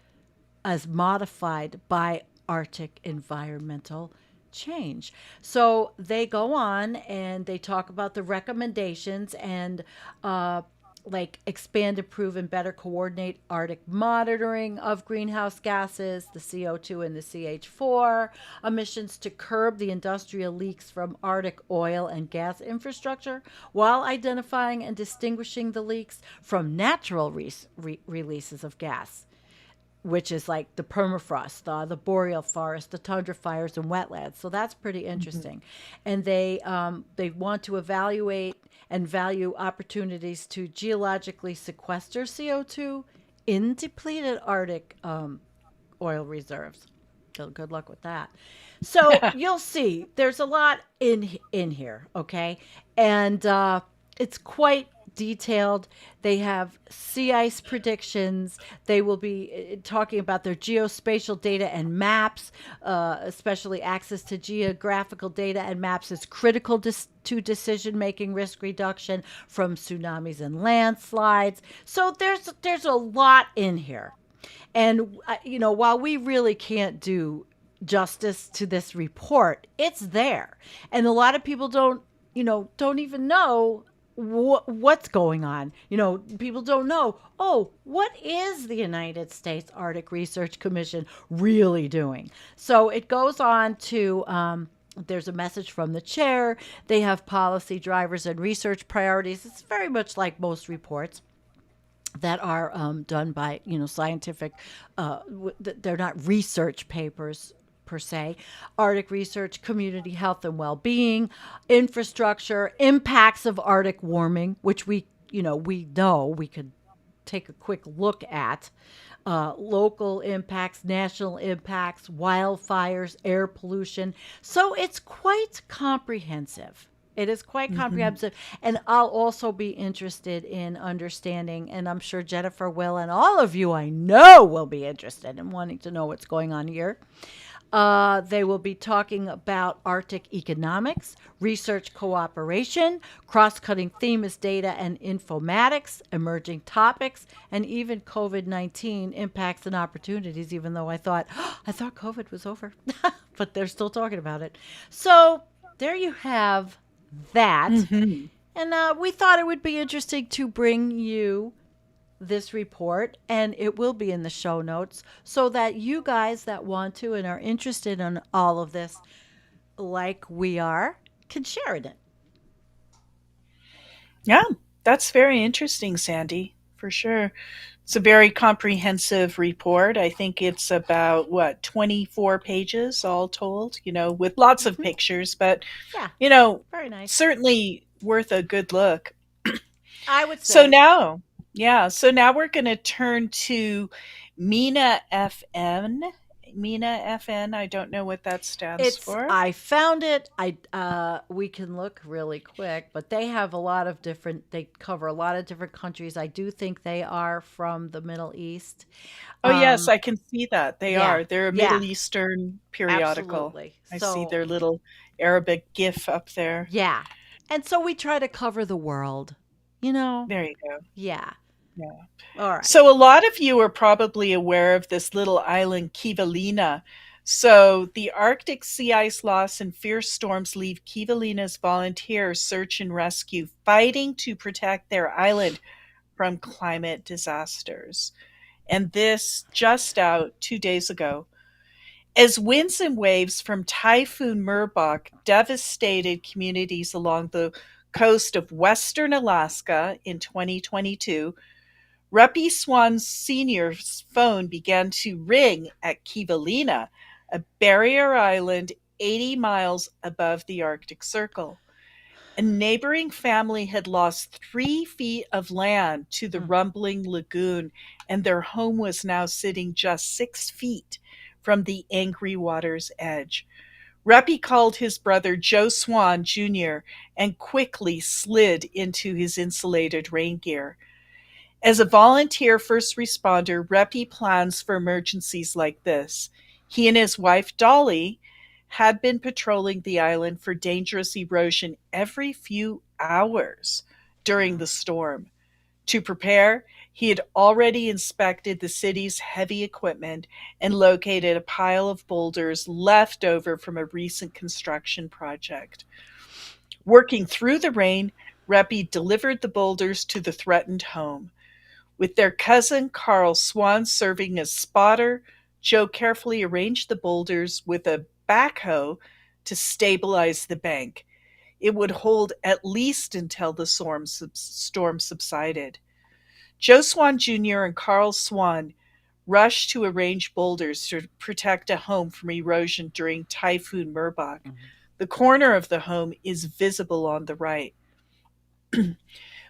as modified by Arctic environmental change. So they go on and they talk about the recommendations and like expand, improve, and better coordinate Arctic monitoring of greenhouse gases, the CO2 and the CH4 emissions to curb the industrial leaks from Arctic oil and gas infrastructure while identifying and distinguishing the leaks from natural releases of gas, which is like the permafrost, the boreal forest, the tundra fires, and wetlands. So that's pretty interesting. And they want to evaluate and value opportunities to geologically sequester CO2 in depleted Arctic oil reserves. So good luck with that. So you'll see there's a lot in here, okay, and it's quite detailed. They have sea ice predictions. They will be talking about their geospatial data and maps, especially access to geographical data and maps is critical to decision making, risk reduction from tsunamis and landslides. So there's a lot in here. And, while we really can't do justice to this report, it's there. And a lot of people don't even know what's going on. People don't know, what is the United States Arctic Research Commission really doing? So it goes on to, there's a message from the chair. They have policy drivers and research priorities. It's very much like most reports that are done by scientific. They're not research papers per se. Arctic research, community health and well-being, infrastructure, impacts of Arctic warming, which we know we could take a quick look at. Local impacts, national impacts, wildfires, air pollution. So it's quite comprehensive. It is quite comprehensive. And I'll also be interested in understanding, and I'm sure Jennifer will, and all of you I know will be interested in wanting to know what's going on here. They will be talking about Arctic economics, research cooperation, cross-cutting theme is data and informatics, emerging topics, and even COVID-19 impacts and opportunities, even though I thought COVID was over, but they're still talking about it. So there you have that. And we thought it would be interesting to bring you this report, and it will be in the show notes so that you guys that want to and are interested in all of this like we are can share in it. Yeah, that's very interesting, Sandy, for sure. It's a very comprehensive report. I think it's about 24 pages all told, with lots of pictures, but yeah, very nice. Certainly worth a good look. I would say. So now we're going to turn to MENA FN. MENA FN, I don't know what that stands for. I found it. We can look really quick, but they have they cover a lot of different countries. I do think they are from the Middle East. Oh, yes, I can see that. They're a Middle Eastern periodical. Absolutely. I see their little Arabic GIF up there. Yeah. And so we try to cover the world, There you go. Yeah. Yeah. All right. So a lot of you are probably aware of this little island, Kivalina. So the Arctic sea ice loss and fierce storms leave Kivalina's volunteers search and rescue, fighting to protect their island from climate disasters. And this just out 2 days ago. As winds and waves from Typhoon Merbok devastated communities along the coast of western Alaska in 2022, Ruppy Swan Sr.'s phone began to ring at Kivalina, a barrier island 80 miles above the Arctic Circle. A neighboring family had lost 3 feet of land to the rumbling lagoon, and their home was now sitting just 6 feet from the angry water's edge. Ruppy called his brother Joe Swan Jr. and quickly slid into his insulated rain gear. As a volunteer first responder, Ruppy plans for emergencies like this. He and his wife, Dolly, had been patrolling the island for dangerous erosion every few hours during the storm. To prepare, he had already inspected the city's heavy equipment and located a pile of boulders left over from a recent construction project. Working through the rain, Reppy delivered the boulders to the threatened home. With their cousin Carl Swan serving as spotter, Joe carefully arranged the boulders with a backhoe to stabilize the bank. It would hold at least until the storm subsided. Joe Swan Jr. and Carl Swan rushed to arrange boulders to protect a home from erosion during Typhoon Merbok. The corner of the home is visible on the right.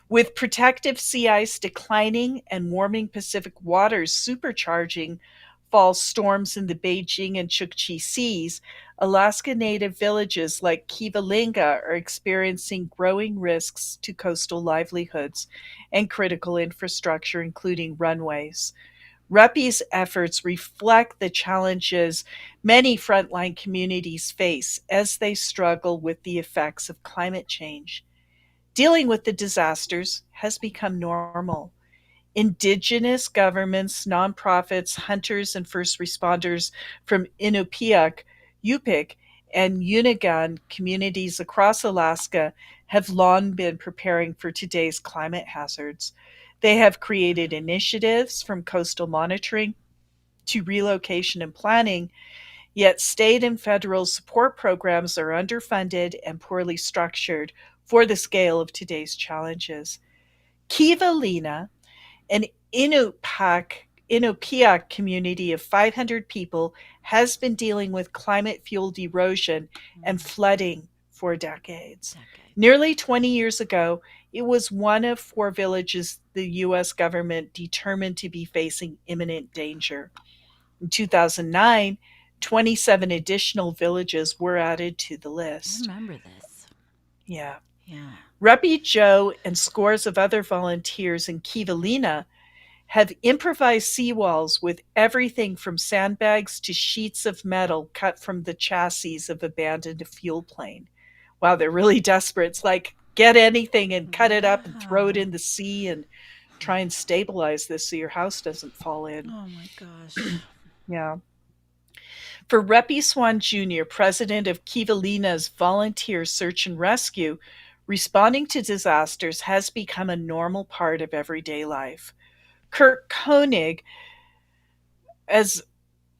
With protective sea ice declining and warming Pacific waters supercharging fall storms in the Beijing and Chukchi seas, Alaska Native villages like Kivalina are experiencing growing risks to coastal livelihoods and critical infrastructure, including runways. Reppy's efforts reflect the challenges many frontline communities face as they struggle with the effects of climate change. Dealing with the disasters has become normal. Indigenous governments, nonprofits, hunters, and first responders from Inupiaq, Yupik, and Unigan communities across Alaska have long been preparing for today's climate hazards. They have created initiatives from coastal monitoring to relocation and planning, yet state and federal support programs are underfunded and poorly structured for the scale of today's challenges. Kivalina, an Inupiaq community of 500 people, has been dealing with climate-fueled erosion and flooding for decades. Nearly 20 years ago, it was one of 4 villages the U.S. government determined to be facing imminent danger. In 2009, 27 additional villages were added to the list. I remember this. Yeah. Yeah. Reppy Joe and scores of other volunteers in Kivalina have improvised seawalls with everything from sandbags to sheets of metal cut from the chassis of abandoned fuel plane. Wow, they're really desperate. It's like, get anything and cut it up and throw it in the sea and try and stabilize this so your house doesn't fall in. Oh my gosh. Yeah. For Reppy Swan Jr., president of Kivalina's Volunteer Search and Rescue, responding to disasters has become a normal part of everyday life. Kurt Koenig, as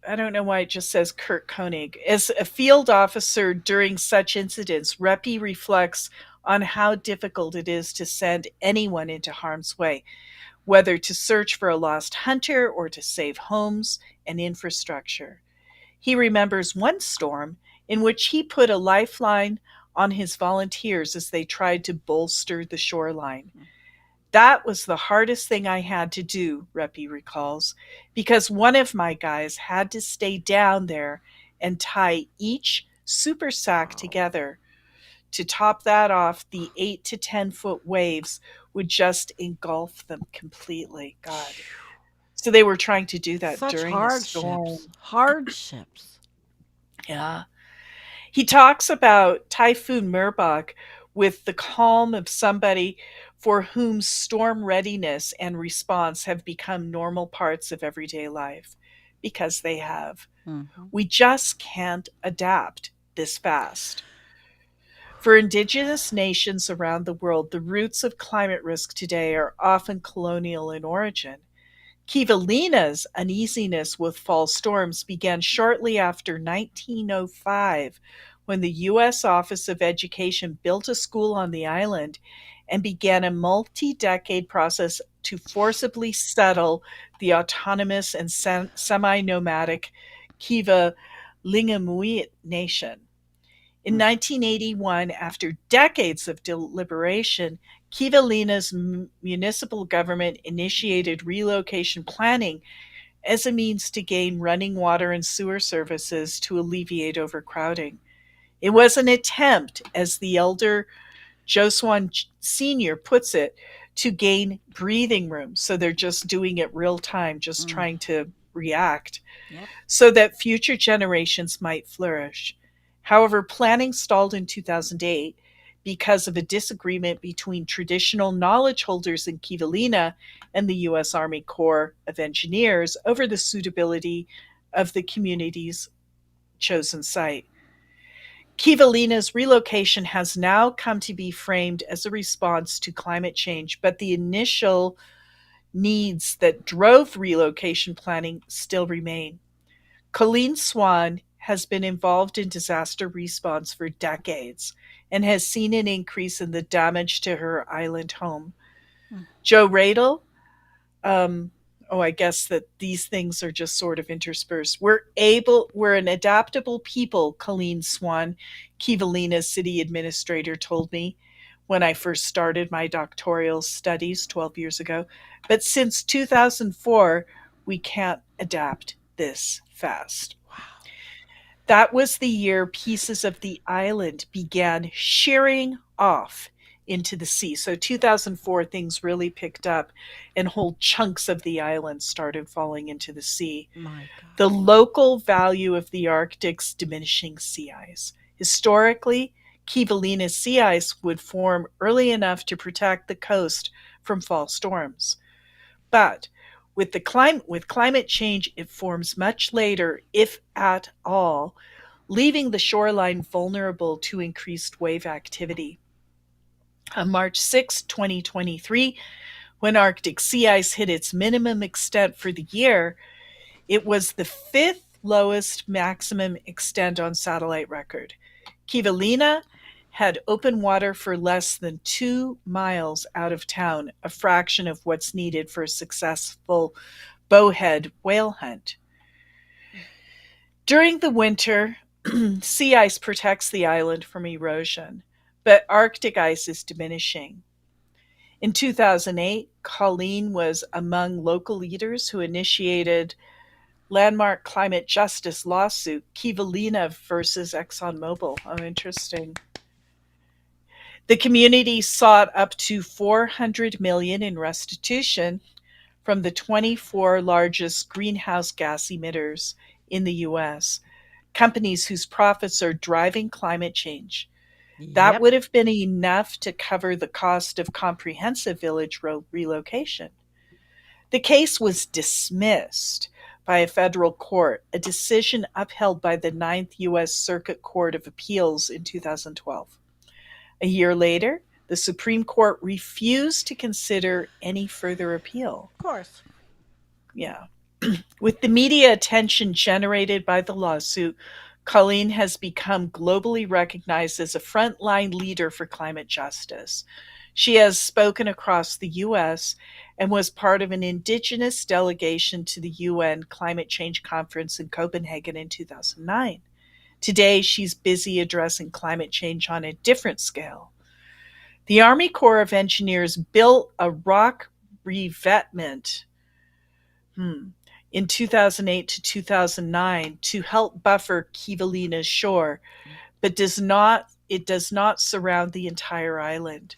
I don't know why it just says Kurt Koenig, as a field officer during such incidents, Reppy reflects on how difficult it is to send anyone into harm's way, whether to search for a lost hunter or to save homes and infrastructure. He remembers one storm in which he put a lifeline on his volunteers as they tried to bolster the shoreline. That was the hardest thing I had to do, Reppy recalls, because one of my guys had to stay down there and tie each super sack together. To top that off, the 8 to 10 foot waves would just engulf them completely. God. So they were trying to do that Such during a storm. Hardships. Yeah. He talks about Typhoon Merbok with the calm of somebody for whom storm readiness and response have become normal parts of everyday life, because they have. Mm-hmm. We just can't adapt this fast. For Indigenous nations around the world, the roots of climate risk today are often colonial in origin. Kivalina's uneasiness with fall storms began shortly after 1905, when the U.S. Office of Education built a school on the island and began a multi-decade process to forcibly settle the autonomous and semi-nomadic Kivalingamuit Nation. In 1981, after decades of deliberation, Kivalina's municipal government initiated relocation planning as a means to gain running water and sewer services to alleviate overcrowding. It was an attempt, as the elder Joe Swan Sr. puts it, to gain breathing room. So they're just doing it real time, just trying to react, so that future generations might flourish. However, planning stalled in 2008 because of a disagreement between traditional knowledge holders in Kivalina and the U.S. Army Corps of Engineers over the suitability of the community's chosen site. Kivalina's relocation has now come to be framed as a response to climate change, but the initial needs that drove relocation planning still remain. Colleen Swan has been involved in disaster response for decades and has seen an increase in the damage to her island home. Joe Radel, I guess that these things are just sort of interspersed. We're an adaptable people, Colleen Swan, Kivalina's city administrator, told me when I first started my doctoral studies 12 years ago. But since 2004, we can't adapt this fast. That was the year pieces of the island began shearing off into the sea. So 2004, things really picked up and whole chunks of the island started falling into the sea. My God. The local value of the Arctic's diminishing sea ice. Historically, Kivalina's sea ice would form early enough to protect the coast from fall storms. But with climate change, it forms much later, if at all, leaving the shoreline vulnerable to increased wave activity. On March 6, 2023, when Arctic sea ice hit its minimum extent for the year, it was the fifth lowest maximum extent on satellite record. Kivalina had open water for less than 2 miles out of town, a fraction of what's needed for a successful bowhead whale hunt. During the winter, sea ice protects the island from erosion, but Arctic ice is diminishing. In 2008, Colleen was among local leaders who initiated landmark climate justice lawsuit, Kivalina versus ExxonMobil. Oh, interesting. The community sought up to $400 million in restitution from the 24 largest greenhouse gas emitters in the U.S., companies whose profits are driving climate change. That would have been enough to cover the cost of comprehensive village relocation. The case was dismissed by a federal court, a decision upheld by the Ninth U.S. Circuit Court of Appeals in 2012. A year later, the Supreme Court refused to consider any further appeal. Of course. Yeah. With the media attention generated by the lawsuit, Colleen has become globally recognized as a frontline leader for climate justice. She has spoken across the U.S. and was part of an indigenous delegation to the UN Climate Change Conference in Copenhagen in 2009. Today, she's busy addressing climate change on a different scale. The Army Corps of Engineers built a rock revetment in 2008 to 2009 to help buffer Kivalina's shore, but it does not surround the entire island.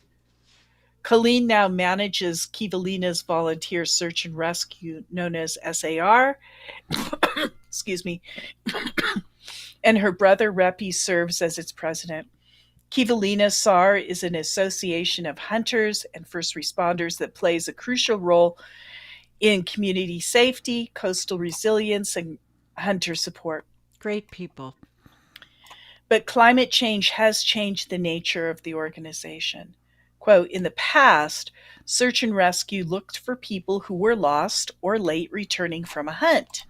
Colleen now manages Kivalina's volunteer search and rescue, known as SAR, excuse me, and her brother Repi serves as its president. Kivalina SAR is an association of hunters and first responders that plays a crucial role in community safety, coastal resilience, and hunter support. Great people. But climate change has changed the nature of the organization. Quote, in the past, search and rescue looked for people who were lost or late returning from a hunt.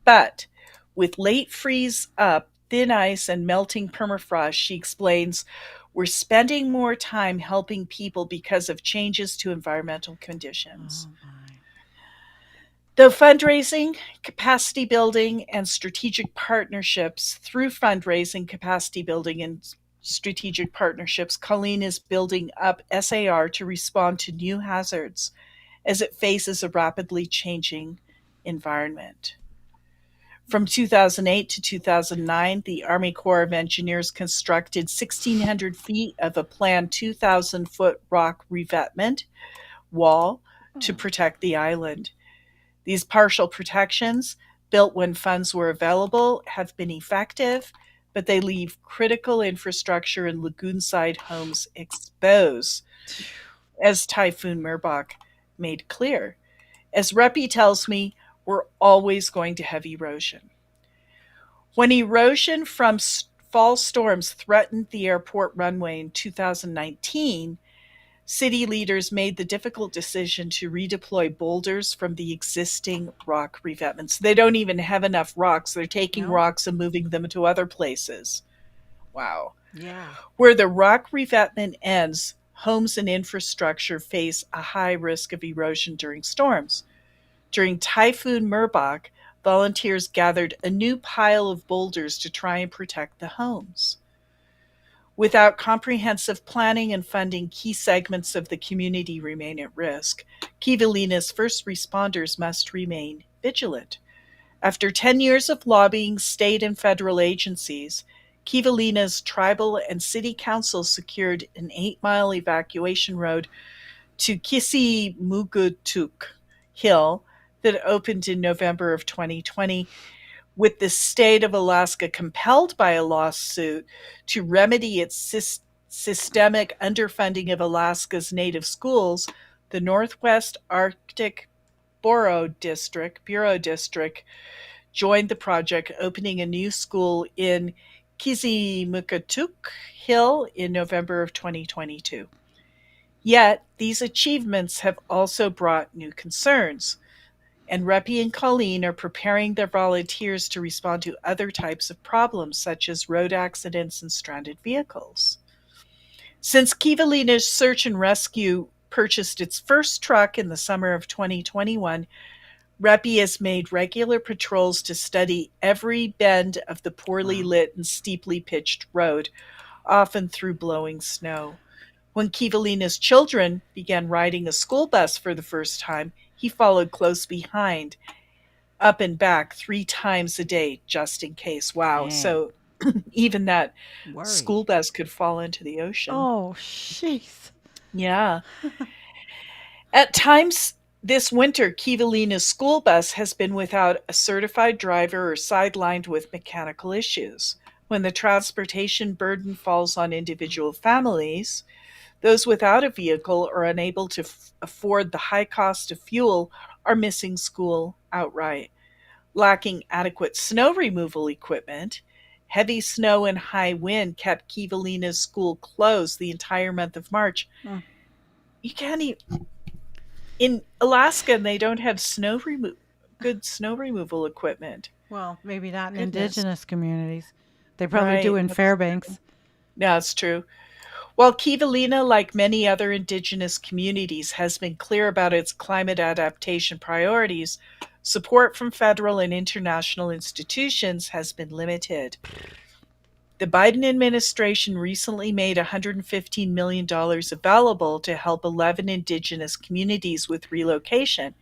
But with late freeze up, thin ice, and melting permafrost, she explains, we're spending more time helping people because of changes to environmental conditions. Though fundraising, capacity building, and strategic partnerships, through fundraising, capacity building, and strategic partnerships, Colleen is building up SAR to respond to new hazards as it faces a rapidly changing environment. From 2008 to 2009, the Army Corps of Engineers constructed 1,600 feet of a planned 2,000-foot rock revetment wall to protect the island. These partial protections, built when funds were available, have been effective, but they leave critical infrastructure and lagoon-side homes exposed, as Typhoon Merbok made clear. As Repi tells me, we're always going to have erosion. When erosion from fall storms threatened the airport runway in 2019, city leaders made the difficult decision to redeploy boulders from the existing rock revetments. They don't even have enough rocks. They're taking rocks and moving them to other places. Wow. Yeah. Where the rock revetment ends, homes and infrastructure face a high risk of erosion during storms. During Typhoon Merbok, volunteers gathered a new pile of boulders to try and protect the homes. Without comprehensive planning and funding, key segments of the community remain at risk. Kivalina's first responders must remain vigilant. After 10 years of lobbying state and federal agencies, Kivalina's tribal and city council secured an 8-mile evacuation road to Kisimugutuk Hill that opened in November of 2020, with the state of Alaska compelled by a lawsuit to remedy its systemic underfunding of Alaska's native schools. The Northwest Arctic Bureau District joined the project, opening a new school in Kisimugutuk Hill in November of 2022. Yet, these achievements have also brought new concerns, and Repi and Colleen are preparing their volunteers to respond to other types of problems, such as road accidents and stranded vehicles. Since Kivalina's Search and Rescue purchased its first truck in the summer of 2021, Repi has made regular patrols to study every bend of the poorly lit and steeply pitched road, often through blowing snow. When Kivalina's children began riding a school bus for the first time, he followed close behind, up and back 3 times a day, just in case. Wow. Dang. So even that school bus could fall into the ocean. Oh, jeez. Yeah. At times this winter, Kivalina's school bus has been without a certified driver or sidelined with mechanical issues. When the transportation burden falls on individual families, those without a vehicle or unable to afford the high cost of fuel are missing school outright. Lacking adequate snow removal equipment, heavy snow and high wind kept Kivalina's school closed the entire month of March. You can't even... In Alaska, they don't have good snow removal equipment. Well, maybe not in indigenous communities. They probably Right, do in that's Fairbanks. true. Yeah, that's true. While Kivalina, like many other indigenous communities, has been clear about its climate adaptation priorities, support from federal and international institutions has been limited. The Biden administration recently made $115 million available to help 11 indigenous communities with relocation,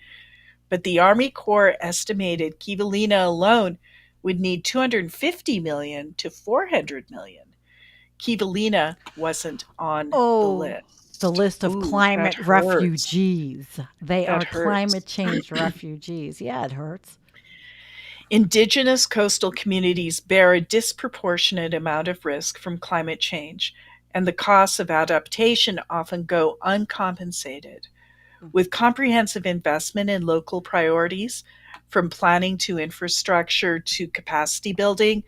but the Army Corps estimated Kivalina alone would need $250 million to $400 million. Kivalina wasn't on the list. The list of Ooh, climate that hurts. refugees. They That are hurts. climate change refugees. Yeah, it hurts. Indigenous coastal communities bear a disproportionate amount of risk from climate change, and the costs of adaptation often go uncompensated. With comprehensive investment in local priorities, from planning to infrastructure to capacity building,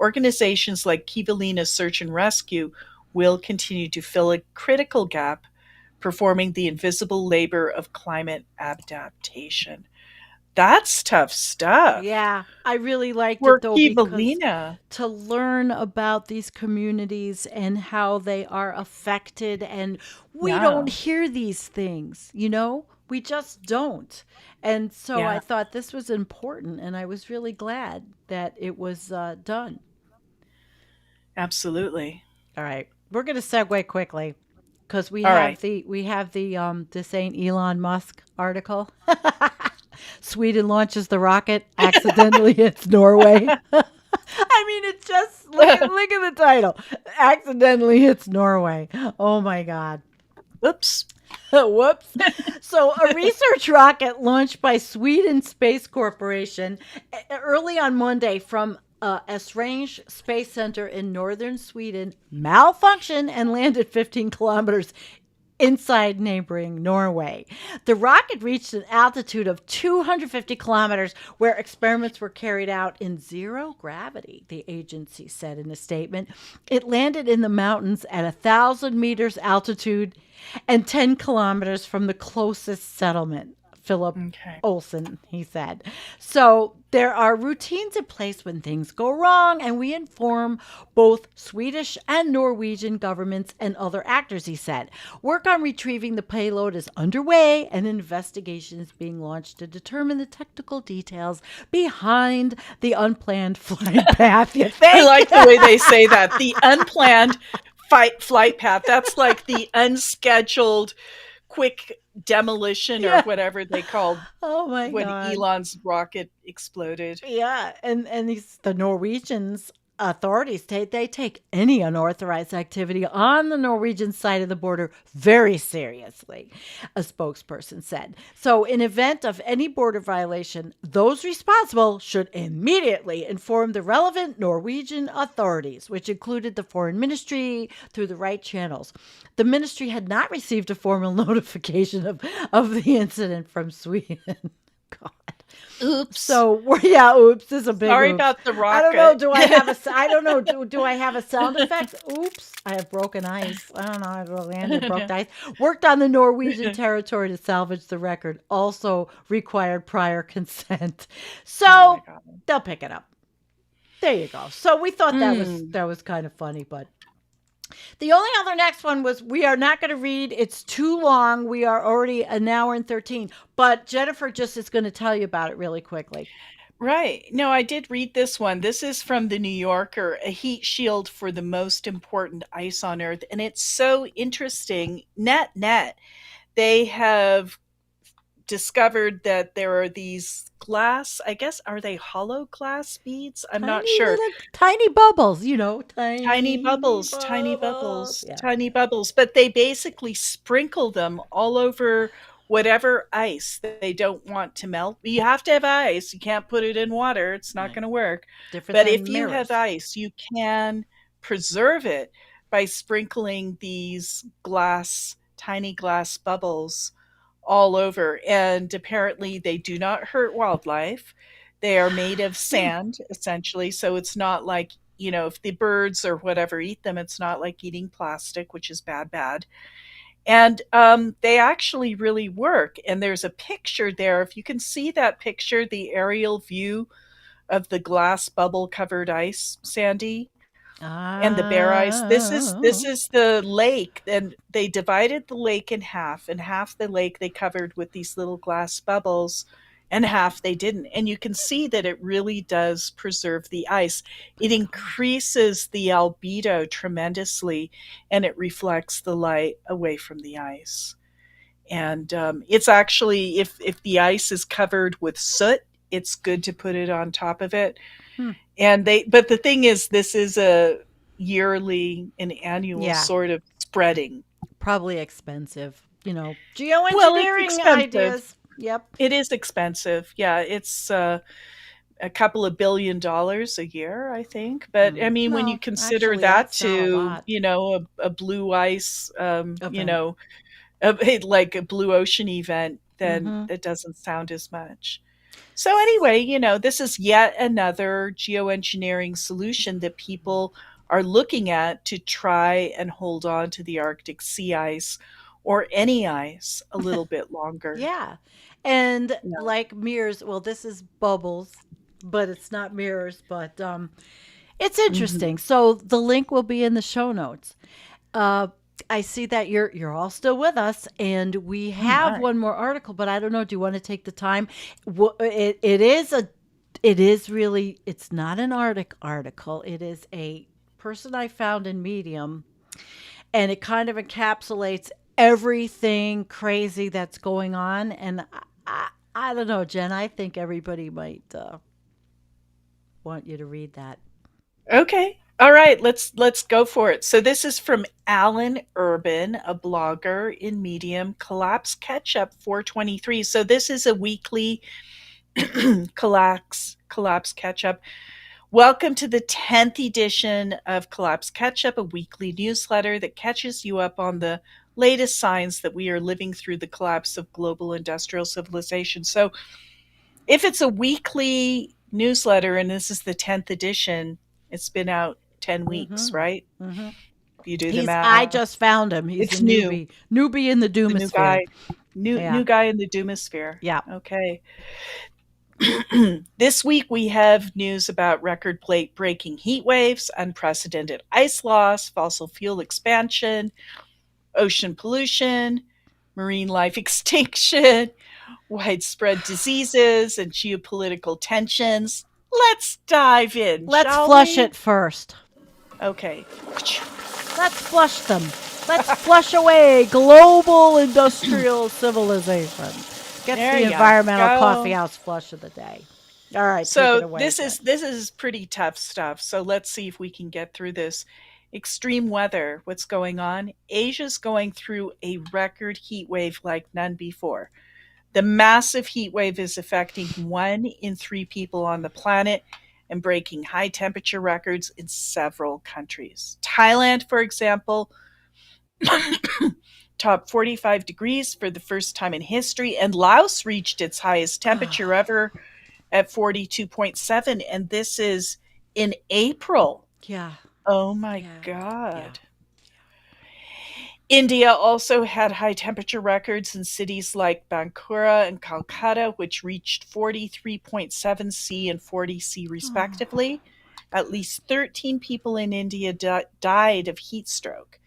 organizations like Kivalina Search and Rescue will continue to fill a critical gap, performing the invisible labor of climate adaptation. That's tough stuff. Yeah, I really liked We're it though because Kivalina. to learn about these communities and how they are affected, and we Yeah. don't hear these things, we just don't. And so I Yeah. thought this was important, and I was really glad that it was done. Absolutely. All right, we're going to segue quickly because we All have right. the this ain't Elon Musk article. Sweden launches the rocket, accidentally hits Norway. I mean, it's just look at the title. Accidentally hits Norway. Oh my God. Whoops. Whoops. So, a research rocket launched by Sweden Space Corporation early on Monday from Esrange Space Center in northern Sweden malfunctioned and landed 15 kilometers inside neighboring Norway. The rocket reached an altitude of 250 kilometers where experiments were carried out in zero gravity, the agency said in a statement. It landed in the mountains at 1,000 meters altitude and 10 kilometers from the closest settlement. Philip Olsen, he said. So there are routines in place when things go wrong, and we inform both Swedish and Norwegian governments and other actors, he said. Work on retrieving the payload is underway, and an investigation is being launched to determine the technical details behind the unplanned flight path. You think? I like the way they say that. The unplanned flight path. That's like the unscheduled quick demolition or whatever they called when God. Elon's rocket exploded. Yeah, and the Norwegians authorities they take any unauthorized activity on the Norwegian side of the border very seriously, a spokesperson said. So in event of any border violation, those responsible should immediately inform the relevant Norwegian authorities, which included the foreign ministry through the right channels. The ministry had not received a formal notification of the incident from Sweden. God. Oops. So oops. This is a big Sorry oops. about the rocket. I don't know. Do I have a? I don't know. Do I have a sound effect? Oops. I have broken ice. I don't know. I landed broke ice. Worked on the Norwegian territory to salvage the record. Also required prior consent. So they'll pick it up. There you go. So we thought that was kind of funny, but. The only other next one was we are not going to read. It's too long. We are already an hour and 13. But Jennifer just is going to tell you about it really quickly. Right. No, I did read this one. This is from the New Yorker, a heat shield for the most important ice on Earth. And it's so interesting. Net. They have discovered that there are these glass, I guess, are they hollow glass beads? I'm not sure. Tiny bubbles, tiny bubbles. Yeah. Tiny bubbles. But they basically sprinkle them all over whatever ice that they don't want to melt. You have to have ice. You can't put it in water. It's not going to work. But if you have ice, you can preserve it by sprinkling these tiny glass bubbles all over. And apparently they do not hurt wildlife. They are made of sand, essentially. So it's not like, if the birds or whatever eat them, it's not like eating plastic, which is bad. And they actually really work. And there's a picture there. If you can see that picture, the aerial view of the glass bubble covered ice, Sandy, and the bare ice. This is the lake, and they divided the lake in half, and half the lake they covered with these little glass bubbles, and half they didn't. And you can see that it really does preserve the ice. It increases the albedo tremendously, and it reflects the light away from the ice. And it's actually, if the ice is covered with soot, it's good to put it on top of it. But the thing is, this is an annual sort of spreading. Probably expensive, geoengineering ideas. Yep. It is expensive. Yeah. It's a couple of $1 billion a year, I think. But I mean, when you consider that to, a blue ice, like a blue ocean event, then it doesn't sound as much. So anyway, this is yet another geoengineering solution that people are looking at to try and hold on to the Arctic sea ice or any ice a little bit longer. Yeah. And like mirrors, well, this is bubbles, but it's not mirrors, but it's interesting. So the link will be in the show notes. I see that you're all still with us, and we have one more article, but I don't know. Do you want to take the time? It's not an Arctic article. It is a person I found in Medium, and it kind of encapsulates everything crazy that's going on. And I don't know, Jen, I think everybody might want you to read that. Okay. All right, let's go for it. So this is from Alan Urban, a blogger in Medium, Collapse Ketchup 423. So this is a weekly collapse ketchup. Welcome to the 10th edition of Collapse Ketchup, a weekly newsletter that catches you up on the latest signs that we are living through the collapse of global industrial civilization. So, if it's a weekly newsletter and this is the 10th edition, it's been out 10 weeks, right? Mm-hmm. If you do the math. I just found him. He's It's a newbie. Newbie in the The new guy. Doomosphere. New guy in the Doomosphere. Yeah. Okay. This week we have news about record breaking heat waves, unprecedented ice loss, fossil fuel expansion, ocean pollution, marine life extinction, widespread diseases, and geopolitical tensions. Let's dive in. Let's shall flush we? it first. Okay. Let's flush them. Let's flush away global industrial civilization. Gets There the you environmental go. coffeehouse flush of the day. All right, take it So away. this is pretty tough stuff. So let's see if we can get through this. Extreme weather. What's going on? Asia's going through a record heat wave like none before. The massive heat wave is affecting 1 in 3 people on the planet and breaking high temperature records in several countries. Thailand, for example, topped 45 degrees for the first time in history, and Laos reached its highest temperature ever at 42.7, and this is in April. Yeah. Oh my God. India also had high temperature records in cities like Bankura and Calcutta, which reached 43.7 C and 40 C respectively. At least 13 people in India died of heat stroke.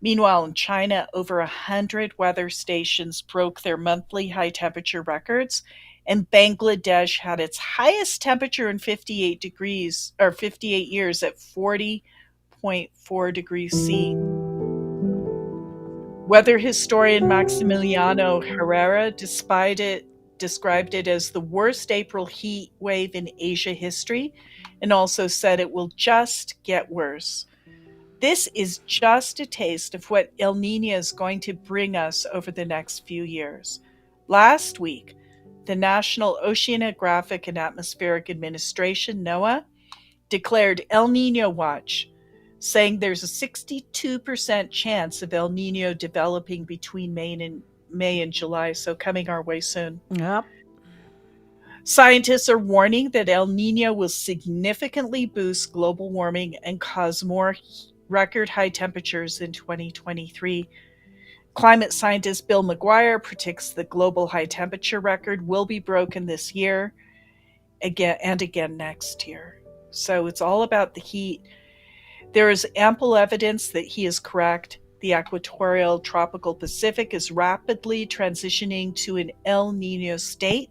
Meanwhile, in China, over 100 weather stations broke their monthly high temperature records, and Bangladesh had its highest temperature in 58 years at 40.4 degrees C. Weather historian Maximiliano Herrera described it as the worst April heat wave in Asia history, and also said it will just get worse. This is just a taste of what El Nino is going to bring us over the next few years. Last week, the National Oceanographic and Atmospheric Administration, NOAA, declared El Nino Watch, saying there's a 62% chance of El Nino developing between May and July, so coming our way soon. Yep. Scientists are warning that El Nino will significantly boost global warming and cause more record high temperatures in 2023. Climate scientist Bill McGuire predicts the global high temperature record will be broken this year again next year. So it's all about the heat. There is ample evidence that he is correct. The equatorial tropical Pacific is rapidly transitioning to an El Nino state,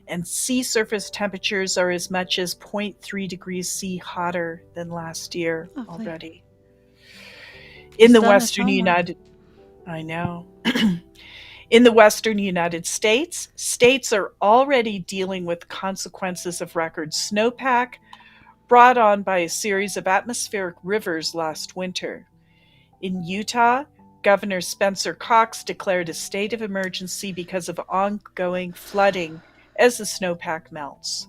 and sea surface temperatures are as much as 0.3 degrees C hotter than last year already. In the Western United States, states are already dealing with consequences of record snowpack brought on by a series of atmospheric rivers last winter. In Utah, Governor Spencer Cox declared a state of emergency because of ongoing flooding as the snowpack melts.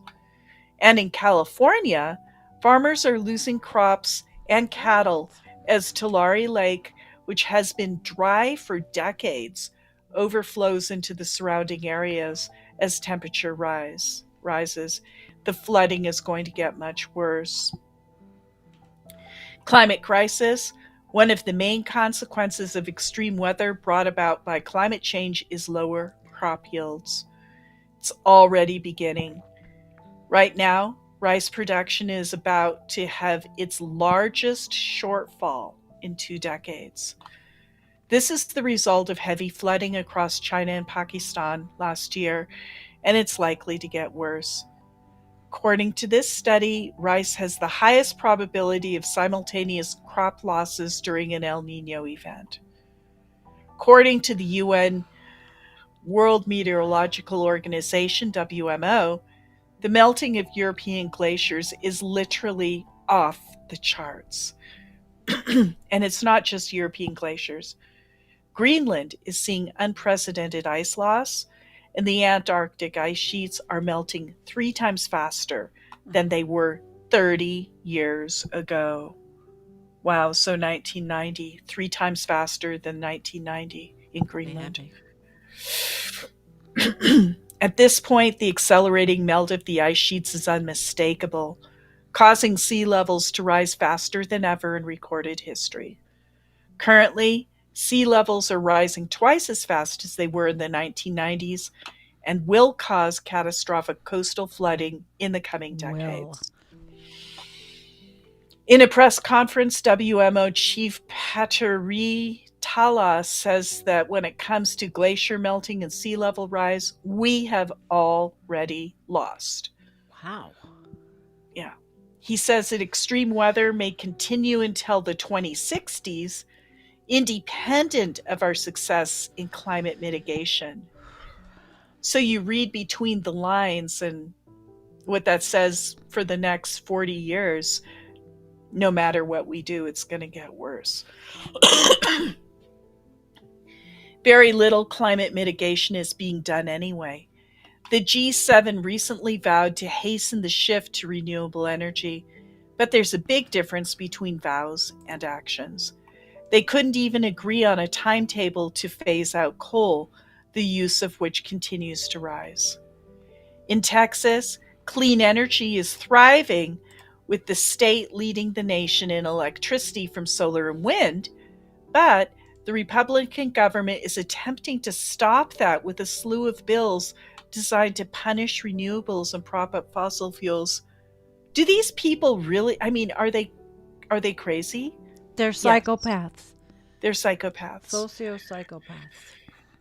And in California, farmers are losing crops and cattle as Tulare Lake, which has been dry for decades, overflows into the surrounding areas as temperature rises. The flooding is going to get much worse. Climate crisis. One of the main consequences of extreme weather brought about by climate change is lower crop yields. It's already beginning. Right now, rice production is about to have its largest shortfall in 2 decades. This is the result of heavy flooding across China and Pakistan last year, and it's likely to get worse. According to this study, rice has the highest probability of simultaneous crop losses during an El Nino event. According to the UN World Meteorological Organization, WMO, the melting of European glaciers is literally off the charts. And it's not just European glaciers. Greenland is seeing unprecedented ice loss, and the Antarctic ice sheets are melting 3 times faster than they were 30 years ago. Wow, so 1990, 3 times faster than 1990 in Greenland. At this point, the accelerating melt of the ice sheets is unmistakable, causing sea levels to rise faster than ever in recorded history. Currently, sea levels are rising twice as fast as they were in the 1990s and will cause catastrophic coastal flooding in the coming decades. In a press conference, WMO Chief Petteri Tala says that when it comes to glacier melting and sea level rise, we have already lost. Wow. Yeah. He says that extreme weather may continue until the 2060s, independent of our success in climate mitigation. So you read between the lines, and what that says for the next 40 years, no matter what we do, it's going to get worse. Very little climate mitigation is being done anyway. The G7 recently vowed to hasten the shift to renewable energy, but there's a big difference between vows and actions. They couldn't even agree on a timetable to phase out coal, the use of which continues to rise. In Texas, clean energy is thriving, with the state leading the nation in electricity from solar and wind, but the Republican government is attempting to stop that with a slew of bills designed to punish renewables and prop up fossil fuels. Do these people really, are they crazy? They're psychopaths. Yes. They're psychopaths. Socio-psychopaths.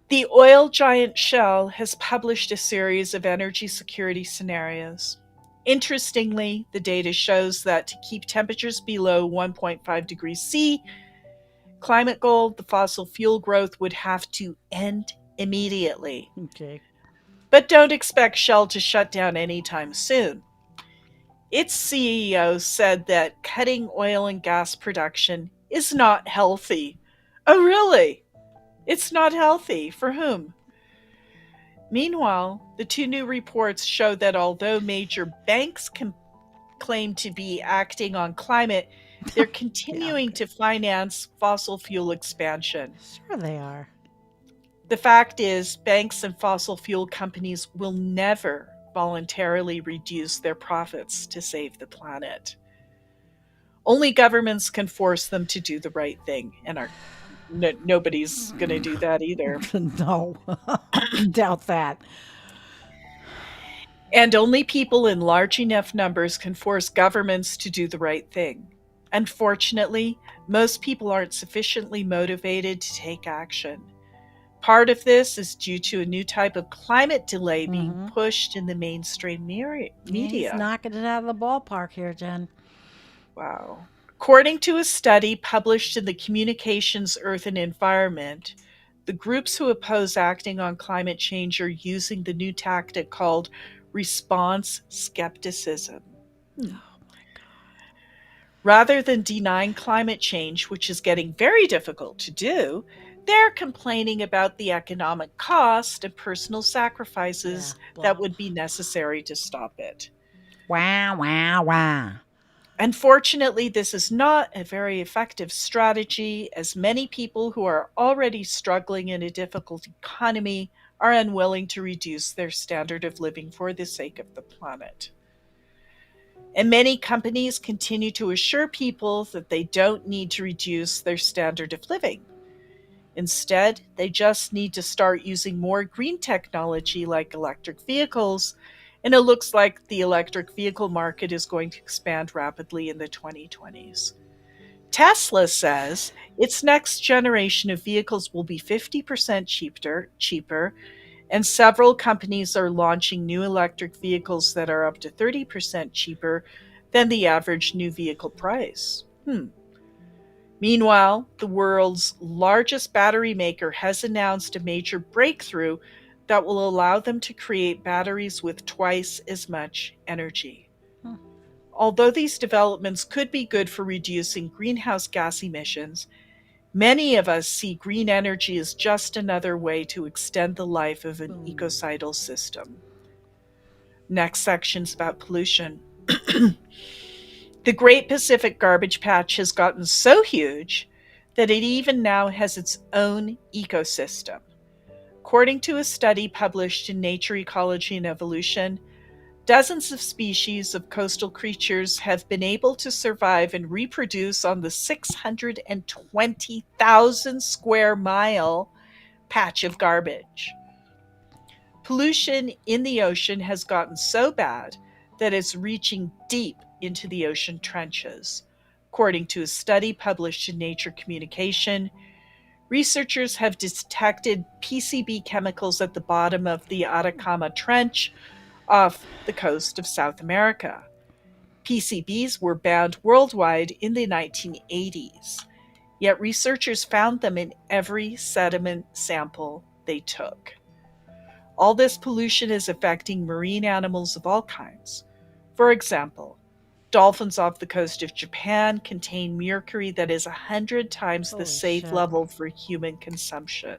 The oil giant Shell has published a series of energy security scenarios. Interestingly, the data shows that to keep temperatures below 1.5 degrees C, climate goal, the fossil fuel growth would have to end immediately. Okay. But don't expect Shell to shut down anytime soon. Its CEO said that cutting oil and gas production is not healthy. Oh, really? It's not healthy. For whom? Meanwhile, the two new reports show that although major banks can claim to be acting on climate, they're continuing to finance fossil fuel expansion. Sure they are. The fact is, banks and fossil fuel companies will never voluntarily reduce their profits to save the planet. Only governments can force them to do the right thing, and nobody's going to do that either. No, doubt that. And only people in large enough numbers can force governments to do the right thing. Unfortunately, most people aren't sufficiently motivated to take action. Part of this is due to a new type of climate delay being pushed in the mainstream media. He's knocking it out of the ballpark here, Jen. Wow. According to a study published in the Communications, Earth and Environment, the groups who oppose acting on climate change are using the new tactic called response skepticism. Rather than denying climate change, which is getting very difficult to do, they're complaining about the economic cost and personal sacrifices that would be necessary to stop it. Wow. Unfortunately, this is not a very effective strategy, as many people who are already struggling in a difficult economy are unwilling to reduce their standard of living for the sake of the planet. And many companies continue to assure people that they don't need to reduce their standard of living. Instead, they just need to start using more green technology like electric vehicles, and it looks like the electric vehicle market is going to expand rapidly in the 2020s. Tesla says its next generation of vehicles will be 50% cheaper, and several companies are launching new electric vehicles that are up to 30% cheaper than the average new vehicle price. Meanwhile, the world's largest battery maker has announced a major breakthrough that will allow them to create batteries with twice as much energy. Although these developments could be good for reducing greenhouse gas emissions, many of us see green energy as just another way to extend the life of an ecocidal system. Next section's about pollution. The Great Pacific Garbage Patch has gotten so huge that it even now has its own ecosystem. According to a study published in Nature, Ecology, and Evolution, dozens of species of coastal creatures have been able to survive and reproduce on the 620,000 square mile patch of garbage. Pollution in the ocean has gotten so bad that it's reaching deep into the ocean trenches. According to a study published in Nature Communication, researchers have detected PCB chemicals at the bottom of the Atacama Trench off the coast of South America. PCBs were banned worldwide in the 1980s, yet researchers found them in every sediment sample they took. All this pollution is affecting marine animals of all kinds. For example, dolphins off the coast of Japan contain mercury that is 100 times the safe level for human consumption.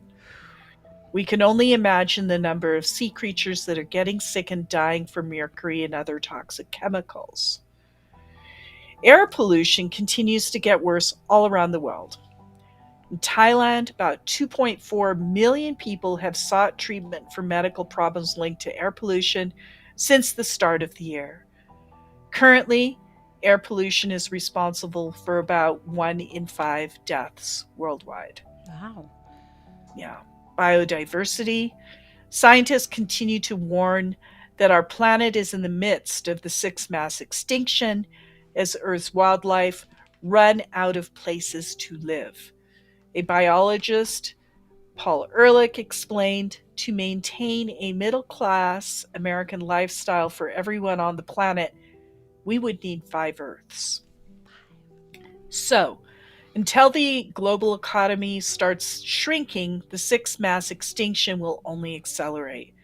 We can only imagine the number of sea creatures that are getting sick and dying from mercury and other toxic chemicals. Air pollution continues to get worse all around the world. In Thailand, about 2.4 million people have sought treatment for medical problems linked to air pollution since the start of the year. Currently, air pollution is responsible for about 1 in 5 deaths worldwide. Wow. Yeah. Biodiversity. Scientists continue to warn that our planet is in the midst of the sixth mass extinction as Earth's wildlife run out of places to live. A biologist, Paul Ehrlich, explained, to maintain a middle-class American lifestyle for everyone on the planet, we would need 5 Earths. So, until the global economy starts shrinking, the sixth mass extinction will only accelerate.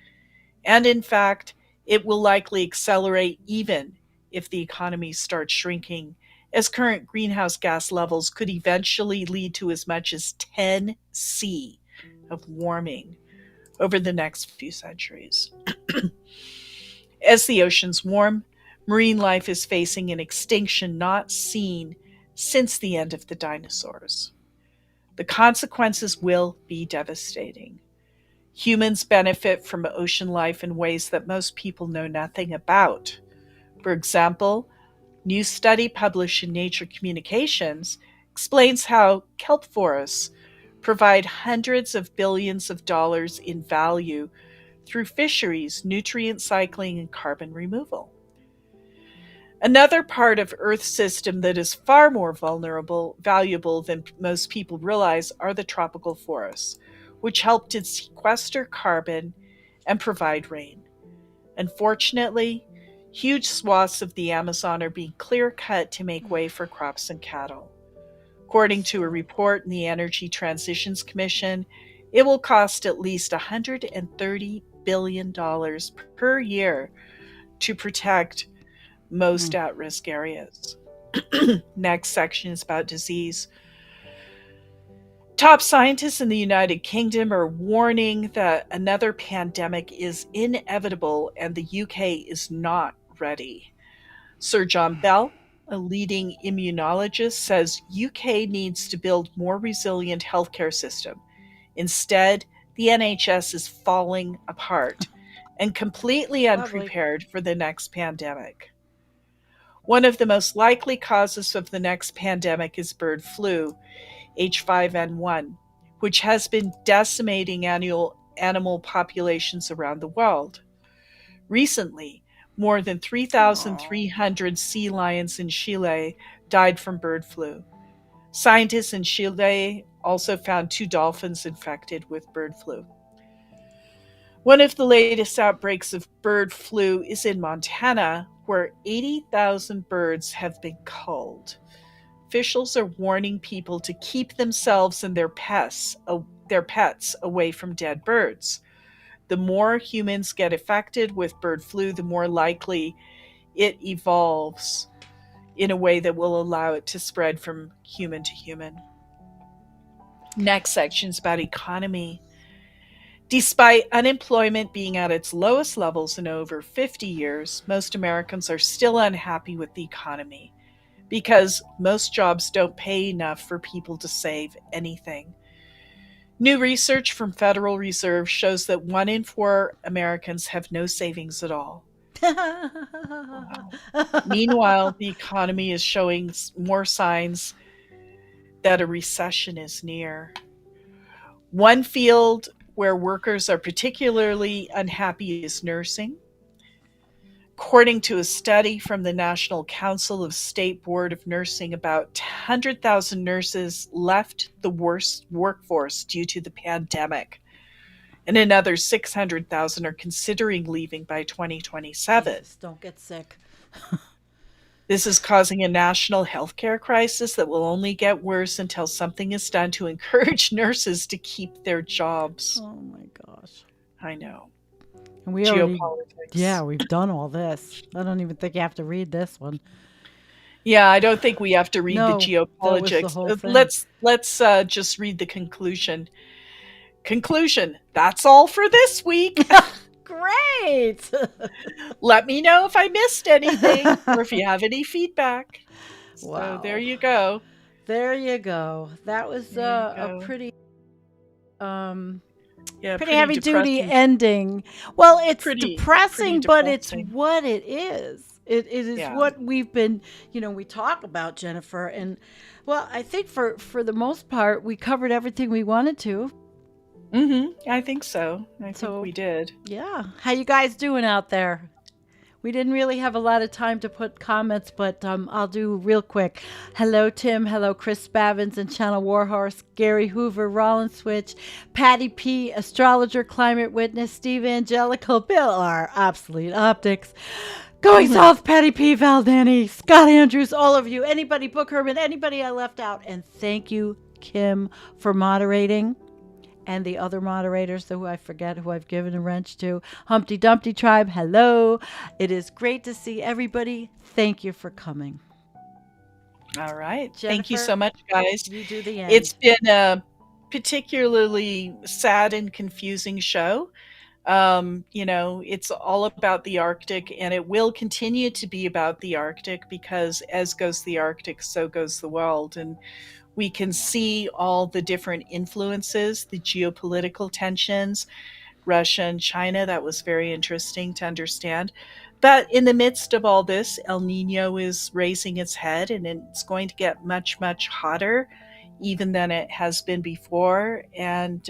And in fact, it will likely accelerate even if the economy starts shrinking, as current greenhouse gas levels could eventually lead to as much as 10 C of warming over the next few centuries. As the oceans warm, marine life is facing an extinction not seen since the end of the dinosaurs. The consequences will be devastating. Humans benefit from ocean life in ways that most people know nothing about. For example, a new study published in Nature Communications explains how kelp forests provide hundreds of billions of dollars in value through fisheries, nutrient cycling, and carbon removal. Another part of Earth's system that is far more valuable than most people realize are the tropical forests, which help to sequester carbon and provide rain. Unfortunately, huge swaths of the Amazon are being clear-cut to make way for crops and cattle. According to a report in the Energy Transitions Commission, it will cost at least $130 billion per year to protect most at-risk areas. Next section is about disease. Top scientists in the United Kingdom are warning that another pandemic is inevitable and the UK is not ready. Sir John Bell, a leading immunologist, says UK needs to build more resilient healthcare system. Instead, the NHS is falling apart and completely unprepared for the next pandemic. One of the most likely causes of the next pandemic is bird flu, H5N1, which has been decimating animal populations around the world. Recently, more than 3,300 sea lions in Chile died from bird flu. Scientists in Chile also found 2 dolphins infected with bird flu. One of the latest outbreaks of bird flu is in Montana, where 80,000 birds have been culled. Officials are warning people to keep themselves and their pets away from dead birds. The more humans get affected with bird flu, the more likely it evolves in a way that will allow it to spread from human to human. Next section is about economy. Despite unemployment being at its lowest levels in over 50 years, most Americans are still unhappy with the economy. because most jobs don't pay enough for people to save anything. New research from Federal Reserve shows that 1 in 4 Americans have no savings at all. Wow. Meanwhile, the economy is showing more signs that a recession is near. One field where workers are particularly unhappy is nursing. According to a study from the National Council of State Board of Nursing, about 100,000 nurses left the workforce due to the pandemic, and another 600,000 are considering leaving by 2027. Jesus, don't get sick. This is causing a national healthcare crisis that will only get worse until something is done to encourage nurses to keep their jobs. Oh my gosh. I know. And we already, Geopolitics. yeah, we've done all this. I don't even think you have to read this one. Yeah, I don't think we have to read No, the that was the geopolitics. whole thing. Let's just read the conclusion. Conclusion. That's all for this week. Great. Let me know if I missed anything or if you have any feedback. Wow. So there you go. There you go. That was a pretty pretty heavy duty ending. Well, it's depressing, but it's what it is. It is what we've been, we talk about, Jennifer. And well, I think for the most part, we covered everything we wanted to. I think so. I think we did. Yeah. How you guys doing out there? We didn't really have a lot of time to put comments, but I'll do real quick. Hello, Tim. Hello, Chris Spavins and Channel Warhorse, Gary Hoover, Rollins Switch, Patty P, Astrologer, Climate Witness, Steve Angelical, Bill R, Obsolete Optics, Going South, Patty P, Val Danny, Scott Andrews, all of you, anybody, Book Herman, anybody I left out. And thank you, Kim, for moderating. And the other moderators who I forget, who I've given a wrench to. Humpty Dumpty Tribe, hello. It is great to see everybody. Thank you for coming. All right. Jennifer, thank you so much, guys. You do the end. It's been a particularly sad and confusing show. It's all about the Arctic, and it will continue to be about the Arctic because as goes the Arctic, so goes the world. And we can see all the different influences, the geopolitical tensions, Russia and China. That was very interesting to understand. But in the midst of all this, El Nino is raising its head, and it's going to get much, much hotter even than it has been before. And,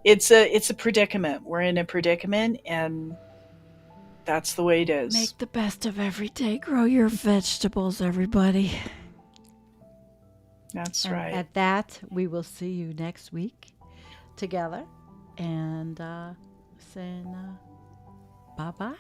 it's a predicament. We're in a predicament, and that's the way it is. Make the best of every day. Grow your vegetables, everybody. That's right. At that, we will see you next week together and saying bye-bye.